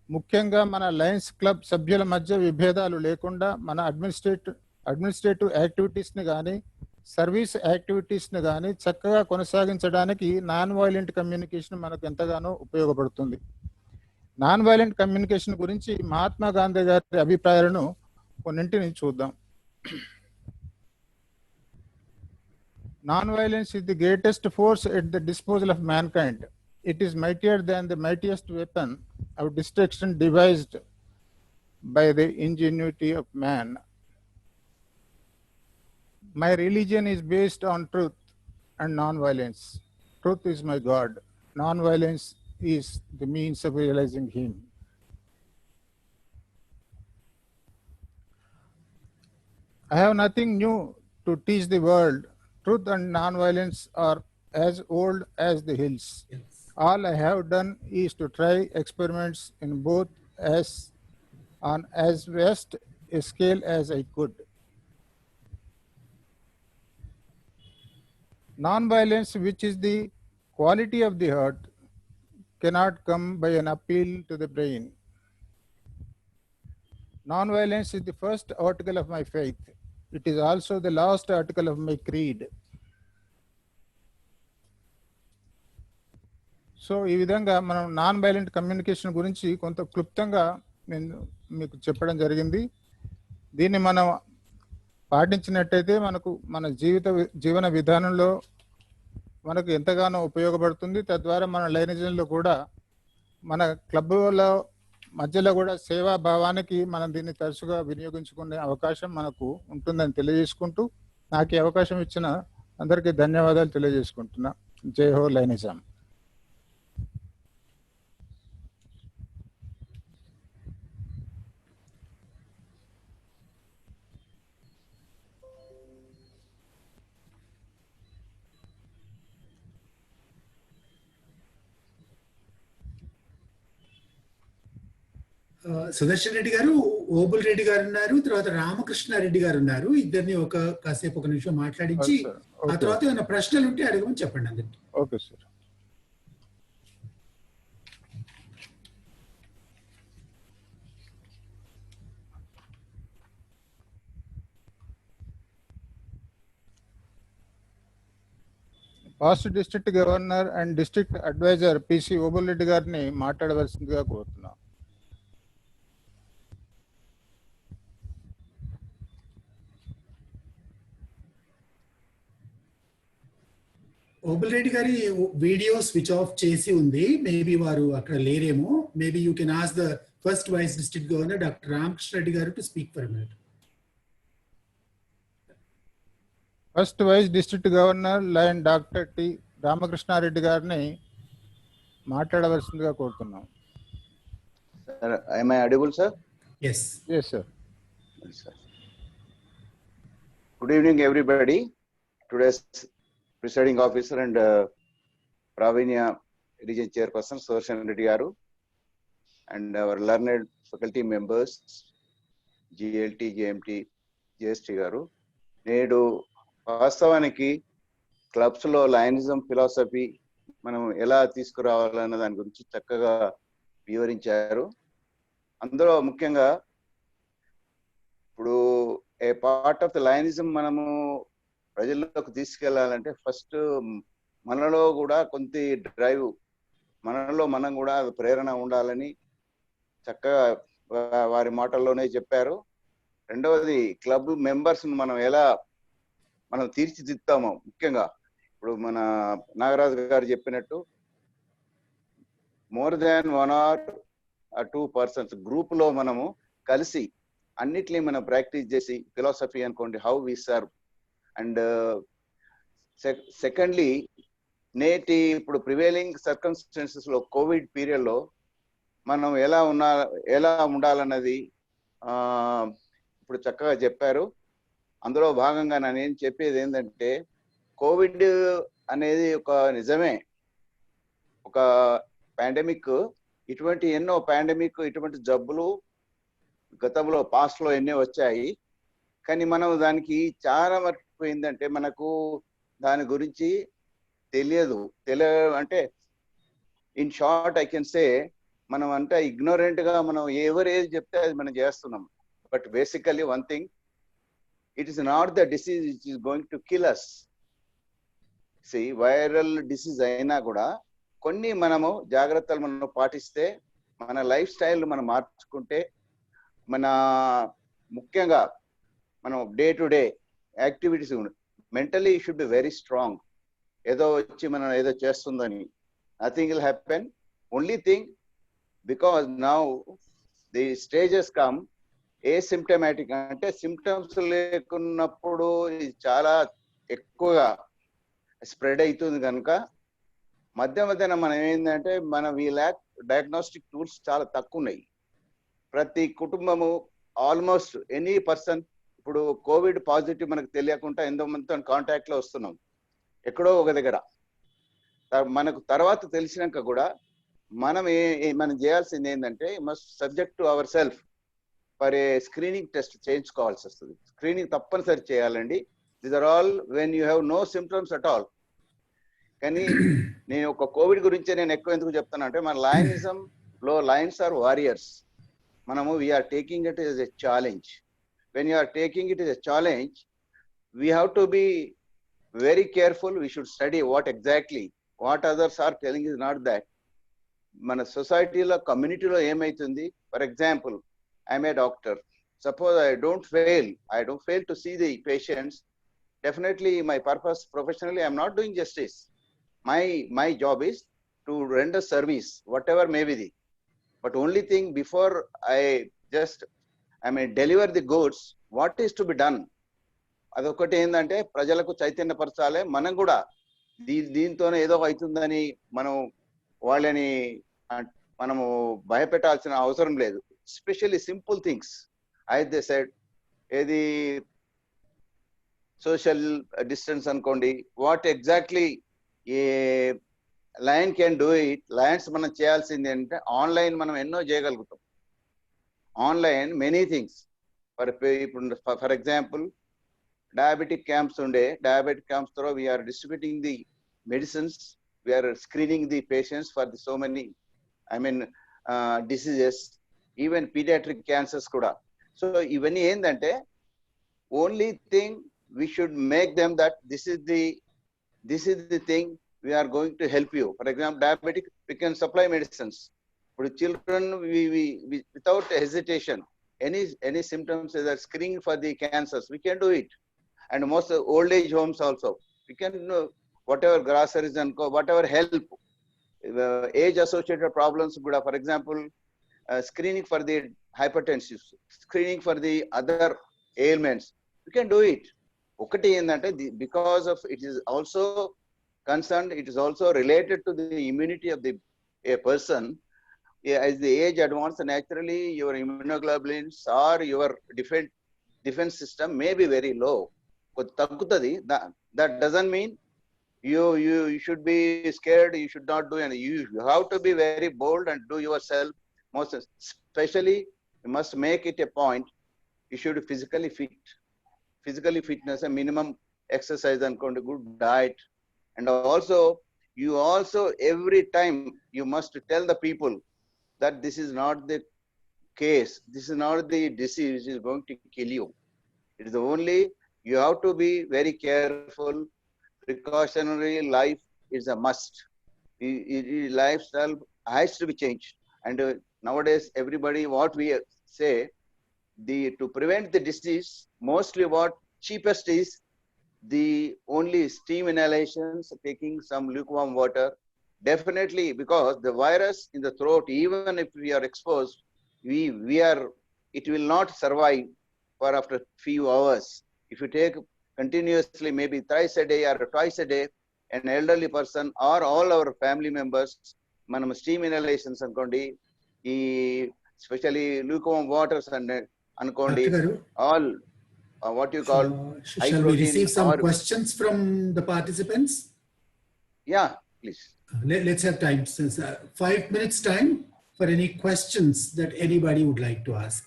ముఖ్యంగా మన లయన్స్ క్లబ్ సభ్యుల మధ్య విభేదాలు లేకుండా మన అడ్మినిస్ట్రేటివ్ యాక్టివిటీస్ని కానీ సర్వీస్ యాక్టివిటీస్ని కానీ చక్కగా కొనసాగించడానికి నాన్ వైలెంట్ కమ్యూనికేషన్ మనకు ఎంతగానో ఉపయోగపడుతుంది. నాన్ వైలెంట్ కమ్యూనికేషన్ గురించి మహాత్మా గాంధీ గారి అభిప్రాయాలను కొన్నింటిని చూద్దాం. Non-violence is the greatest force at the disposal of mankind. It is mightier than the mightiest weapon of destruction devised by the ingenuity of man. My religion is based on truth and non-violence. Truth is my God. Non-violence is the means of realizing Him. I have nothing new to teach the world. Truth and non-violence are as old as the hills.
Yes.
All I have done is to try experiments in both on as vast a scale as I could. Non-violence, which is the quality of the heart, cannot come by an appeal to the brain. Non-violence is the first article of my faith. It is also the last article of my creed. So ఈ విధంగా మనం నాన్ వైలెంట్ కమ్యూనికేషన్ గురించి కొంత క్లుప్తంగా నేను మీకు చెప్పడం జరిగింది. దీన్ని మనం పాటించినట్టయితే మనకు మన జీవన విధానంలో మనకు ఎంతగానో ఉపయోగపడుతుంది. తద్వారా మన లైనిజంలో కూడా మన క్లబ్ల మధ్యలో కూడా సేవా భావానికి మనం దీన్ని తరచుగా వినియోగించుకునే అవకాశం మనకు ఉంటుందని తెలియజేసుకుంటూ నాకు ఈ అవకాశం ఇచ్చిన అందరికీ ధన్యవాదాలు తెలియజేసుకుంటున్నా. జై హో లైనిజం.
సుదర్శన్ రెడ్డి గారు, ఓబుల్ రెడ్డి గారు ఉన్నారు, తర్వాత రామకృష్ణారెడ్డి గారు ఉన్నారు. ఇద్దరిని కాసేపు ఒక నిమిషం మాట్లాడించి ఆ తర్వాత ఏమైనా ప్రశ్నలు ఉంటే అడగమని చెప్పండి అందరికి.
Okay sir. Past district governor and district advisor PC Obul Reddy గారిని మాట్లాడవలసిందిగా కోరుతున్నాం.
ఓబుల్ రెడ్డి గారి వీడియో స్విచ్ ఆఫ్ చేసి ఉంది. మేబీ వారు అక్కడ లేరేమో. Maybe you can ask the first vice district governor doctor Ramakrishna Reddy garu to speak for minute.
First vice district governor lion doctor T Ramakrishna Reddy గారిని మాట్లాడవలసిందిగా కోరుతున్నాం.
Sir, am I audible, sir?
Yes.
Yes, sir.
Yes, sir. Good evening, everybody. Today's presiding officer and Pravinya Region Chairperson Sudarshan Reddy Garu and our learned faculty members GLT, GMT, GST Garu. నేడు వాస్తవానికి క్లబ్స్ లో లయనిజం ఫిలాసఫీ మనం ఎలా తీసుకురావాలన్న దాని గురించి చక్కగా వివరించారు. అందులో ముఖ్యంగా ఇప్పుడు ఏ పార్ట్ ఆఫ్ ద లయనిజం మనము ప్రజల్లోకి తీసుకెళ్లాలంటే ఫస్ట్ మనలో కూడా కొంత డ్రైవ్, మనలో మనం కూడా ప్రేరణ ఉండాలని చక్కగా వారి మాటల్లోనే చెప్పారు. రెండవది క్లబ్ మెంబర్స్ మనం ఎలా మనం తీర్చిదిద్దాము. ముఖ్యంగా ఇప్పుడు మన నాగరాజు గారు చెప్పినట్టు more than 1 or 2 persons group లో మనము కలిసి అన్నిటినీ మనం ప్రాక్టీస్ చేసి ఫిలాసఫీ అనుకోండి, how we serve. And secondly నేటి ఇప్పుడు ప్రివేలింగ్ సర్కమ్స్టాన్సెస్ లో కోవిడ్ పీరియడ్ లో మనం ఎలా ఉండాలన్నది ఇప్పుడు చక్కగా చెప్పారు. అందులో భాగంగా నేను చెప్పేది ఏంటంటే కోవిడ్ అనేది ఒక నిజమే ఒక పాండమిక్. ఇటువంటి ఎన్నో పాండమిక్, ఇటువంటి జబ్బులు గతంలో పాస్ట్ లో ఎన్నో వచ్చాయి. కానీ మనం దానికి చాలా వరకు ఏంటంటే మనకు దాని గురించి తెలియదు. అంటే in short I can say మనం అంటే ఇగ్నోరెంట్ గా మనం ఎవరు ఏది చెప్తే అది మనం చేస్తున్నాం. But basically one thing, it is not the disease which is going to kill us. See, viral disease అయినా కూడా కొన్ని మనము జాగ్రత్తలు మనం పాటిస్తే, మన లైఫ్ స్టైల్ మనం మార్చుకుంటే, మన ముఖ్యంగా మనం day to day activities mentally should be very strong. ఏదో వచ్చి మనం ఏదో చేస్తుందని, nothing will happen. Only thing, because now the stages come asymptomatic, అంటే సిమ్టమ్స్ లేకున్నప్పుడు ఇది చాలా ఎక్కువగా స్ప్రెడ్ అవుతుంది కనుక మధ్యన మనం ఏంటంటే వీ ల్యాక్ డయాగ్నోస్టిక్ టూల్స్ చాలా తక్కువ ఉన్నాయి. ప్రతి కుటుంబము ఆల్మోస్ట్ ఎనీ పర్సన్ ఇప్పుడు కోవిడ్ పాజిటివ్ మనకు తెలియకుండా ఎంతో మందితో కాంటాక్ట్ లో వస్తున్నాం ఎక్కడో ఒక దగ్గర. మనకు తర్వాత తెలిసినాక కూడా మనం చేయాల్సింది ఏంటంటే must subject to our self for a screening test చేయించుకోవాల్సి వస్తుంది. స్క్రీనింగ్ తప్పనిసరి చేయాలండి. These are all when you have no symptoms at all. కానీ నేను ఒక కోవిడ్ గురించే నేను ఎక్కువ ఎందుకు చెప్తాను అంటే, మన లయనిజం లో లయన్స్ ఆర్ వారియర్స్. మనము we are taking it is a challenge. When you are taking it is a challenge, we have to be very careful. We should study what others are telling is not that. మన సొసైటీలో కమ్యూనిటీలో ఏమైతుంది, for example I'm a doctor, suppose I don't fail to see the patients, definitely my purpose professionally I'm not doing justice. My job is to render service, whatever may be the, but only thing before I deliver the goods, what is to be done, అదొకటి ఏంటంటే ప్రజలకు చైతన్యపరచాలి. మనం కూడా దీంతోనే ఏదో అవుతుందని వాళ్ళని మనము భయపెట్టాల్సిన అవసరం లేదు. Especially simple things as they said, ఏది సోషల్ డిస్టెన్స్ అనుకోండి, what exactly a lion can do it. Lions మనం చేయాల్సింది అంటే ఆన్లైన్ మనం ఎన్నో చేయగలుగుతాం. ఆన్లైన్ మెనీ థింగ్స్ ఇప్పుడు for example diabetic camps diabetic camps తో we're distributing the medicines, we're screening the patients for the so many diseases, even paediatric cancers కూడా. సో ఇవన్నీ ఏంటంటే only thing we should make them that this is the thing we are going to help you. For example, diabetic, we can supply medicines. For children, we without hesitation, any symptoms that screening for the cancers, we can do it. And most old age homes also, we can whatever groceries and whatever help, age associated problems. For example, screening for the hypertension, screening for the other ailments, we can do it. ఒకటి ఏంటంటే because of it is also concern, it is also related to the immunity of the a person. As the age advance, naturally your immunoglobulins or your defence system may be very low, కొద్ది తగ్గుతుంది. That doesn't mean you should be scared, you should not do anything. You have to be very bold and do yourself. Most especially, you must make it a point, you should be physically fitness, a minimum exercise and good diet. And also you every time you must tell the people that this is not the case, this is not the disease which is going to kill you. It is only you have to be very careful. Precautionary life is a must. Lifestyle has to be changed. And nowadays everybody, what we say, to prevent the disease, mostly what cheapest is the only steam inhalations, taking some lukewarm water. Definitely, because the virus in the throat, even if we are exposed, it will not survive for after few hours. If you take continuously, maybe thrice a day or twice a day, an elderly person or all our family members, manam steam inhalations ankondi, especially lukewarm waters and ankondi, all what you call
shall we receive some questions from the participants?
Yeah, please.
Let's have time, since 5 minutes time for any questions that anybody would like to ask.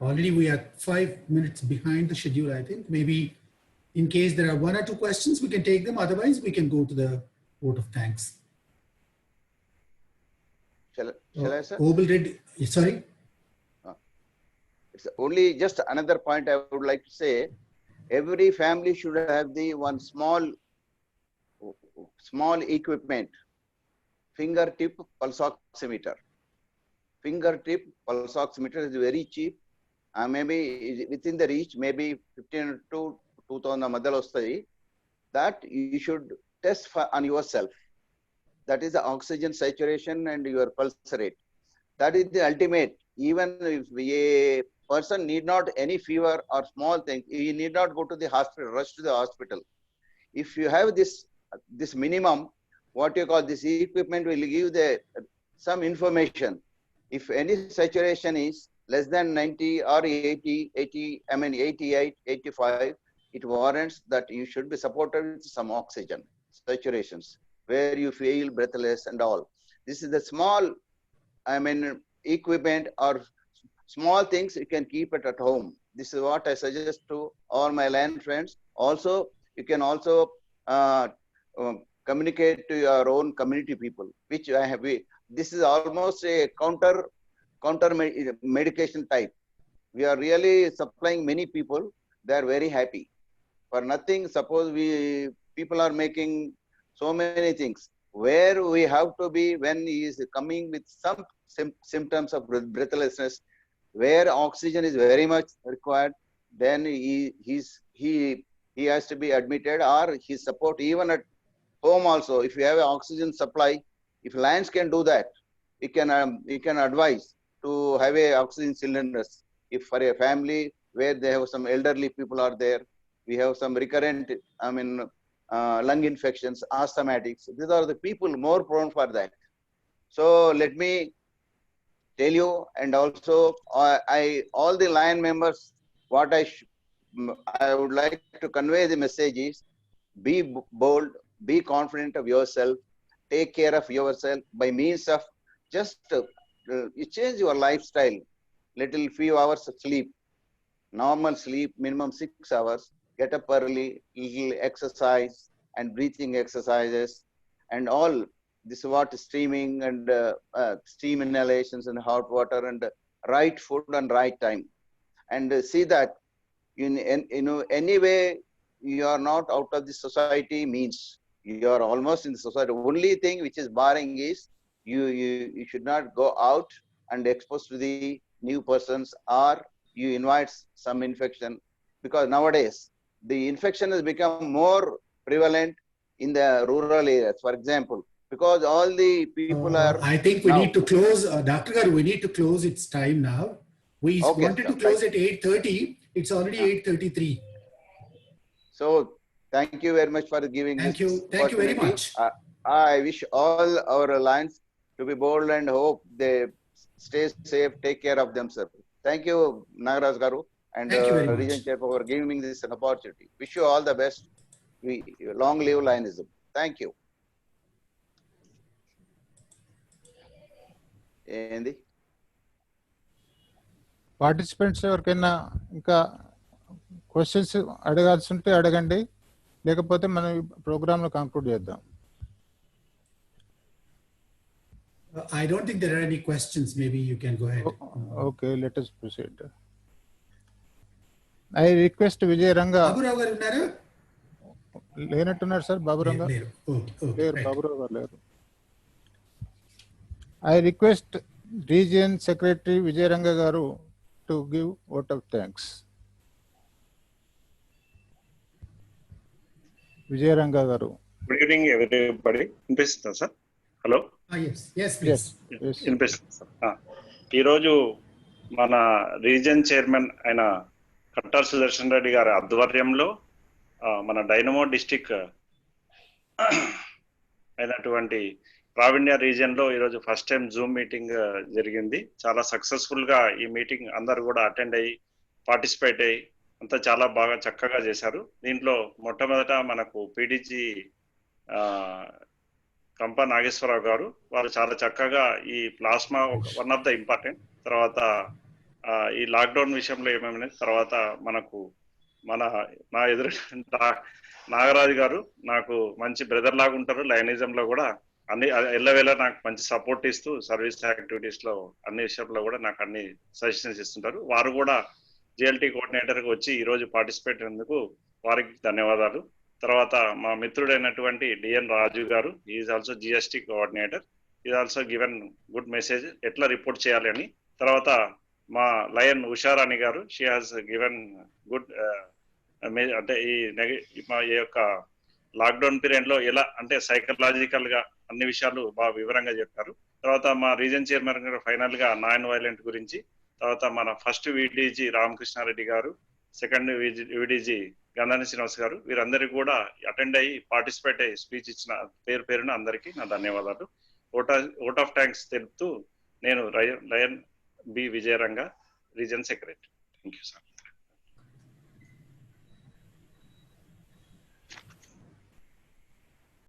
Already we are 5 minutes behind the schedule, I think. Maybe in case there are 1 or 2 questions, we can take them. Otherwise, we can go to the vote of thanks.
Shall I, sir?
Obel Reddy, Sorry?
It's only just another point I would like to say. Every family should have the one small equipment, fingertip pulse oximeter. Fingertip pulse oximeter is very cheap. Maybe within the reach, maybe 15 to 2000 madal ostayi. That you should test on yourself. That is the oxygen saturation and your pulse rate. That is the ultimate. Even if a person need not any fever or small thing, he need not go to the hospital, rush to the hospital. If you have this minimum, what you call this equipment will give some information. If any saturation is less than 90 or 88, 85, it warrants that you should be supported with some oxygen saturations where you feel breathless and all. This is the small, equipment or small things you can keep it at home. This is what I suggest to all my land friends. Also, you can also communicate to your own community people, which I have. This is almost a counter medication type. We are really supplying many people. They are very happy. For nothing, suppose people are making so many things. Where we have to be when he is coming with some symptoms of breathlessness, where oxygen is very much required, then he has to be admitted, or his support even at home also. If you have an oxygen supply, if Lions can do that, you can advise to have a oxygen cylinders. If for a family where they have some elderly people are there, we have some recurrent, lung infections, asthmatics. These are the people more prone for that. So let me tell you, and also all the Lion members, what I would like to convey the message is: be bold, be confident of yourself, take care of yourself by means of just you change your lifestyle. Little few hours of sleep, normal sleep, minimum 6 hours. Get up early, little exercise and breathing exercises, and all this what streaming and steam inhalations and hot water and right food and right time. And see that anyway you are not out of the society, means you are almost in the society. Only thing which is barring is you should not go out and expose to the new persons, or you invite some infection, because nowadays the infection has become more prevalent in the rural areas, for example, because all the people are.
I think we need to close, Dr. Garu, we need to close. It's time now. We wanted to close at 8:30. It's already 8:33.
So thank you very much for giving
Thank
this
you. Thank you very much.
I wish all our Lions to be bold and hope they stay safe, take care of themselves. Thank you, Nagaraj Garu and Region Chair, for giving me this opportunity. Wish you all the best. Long live Lionism. Thank you. ఏంది
పార్టిసిపెంట్స్ ఎవరికైనా ఇంకా క్వశ్చన్స్ అడగాల్సి ఉంటే అడగండి, లేకపోతే మనం ప్రోగ్రామ్ లో కంక్లూడ్ చేద్దాం.
I don't think there are any questions. Maybe you can go ahead.
Okay, let us proceed. I request Vijay Ranga.
Baburao garu unnaru?
లేనట్టున్నారు సార్ బాబురంగా. లేరు, బాబురావు గారు లేరు. I request Region Secretary Vijay Ranga garu to give vote of thanks. Vijay Ranga garu.
Good evening everybody. వినిపిస్తుందా సార్? హలో.
Yes, please.
వినిపిస్తుంది సార్. ఈరోజు మన రీజన్ చైర్మన్ అయిన కట్టార్ సుదర్శన్ రెడ్డి గారి ఆధ్వర్యంలో మన డైనమో డిస్టిక్ అయినటువంటి ప్రావీణ్య రీజియన్ లో ఈరోజు ఫస్ట్ టైం జూమ్ మీటింగ్ జరిగింది. చాలా సక్సెస్ఫుల్ గా ఈ మీటింగ్ అందరు కూడా అటెండ్ అయ్యి పార్టిసిపేట్ అయ్యి అంతా చాలా బాగా చక్కగా చేశారు. దీంట్లో మొట్టమొదట మనకు పిడిజి కంప నాగేశ్వరరావు గారు, వారు చాలా చక్కగా ఈ plasma one of the important, తర్వాత ఈ లాక్డౌన్ విషయంలో ఏమేమి, తర్వాత మనకు నా ఎదురు నాగరాజు గారు నాకు మంచి బ్రదర్ లాగా ఉంటారు, లయనిజం లో కూడా అన్ని ఎల్లవేళ నాకు మంచి సపోర్ట్ ఇస్తూ సర్వీస్ యాక్టివిటీస్ లో అన్ని విషయంలో కూడా నాకు అన్ని సజెషన్స్ ఇస్తుంటారు. వారు కూడా జిఎల్టీ కోఆర్డినేటర్ కి వచ్చి ఈ రోజు పార్టిసిపేట్ అయినందుకు వారికి ధన్యవాదాలు. తర్వాత మా మిత్రుడైనటువంటి డిఎన్ రాజు గారు, is also GST coordinator, is also given good message ఎట్లా రిపోర్ట్ చేయాలి అని. తర్వాత మా లయన్ ఉషారాణి గారు, షీ హాజ్ గివెన్ గుడ్ అంటే ఈ యొక్క లాక్డౌన్ పీరియడ్ లో ఎలా అంటే సైకలాజికల్ గా అన్ని విషయాలు బాగా వివరంగా చెప్పారు. తర్వాత మా రీజన్ చైర్మన్ గారు ఫైనల్ గా నాన్ వైలెంట్ గురించి, తర్వాత మన ఫస్ట్ విడిజి రామకృష్ణారెడ్డి గారు, సెకండ్ విడిజి గంధాని శ్రీనివాస్ గారు, వీరందరికీ కూడా అటెండ్ అయ్యి పార్టిసిపేట్ అయ్యి స్పీచ్ ఇచ్చిన పేరున అందరికీ నా ధన్యవాదాలు. ఓట్ ఆఫ్ థ్యాంక్స్ తెలుపుతూ నేను lion B Vijayaranga, region secretary. Thank you sir.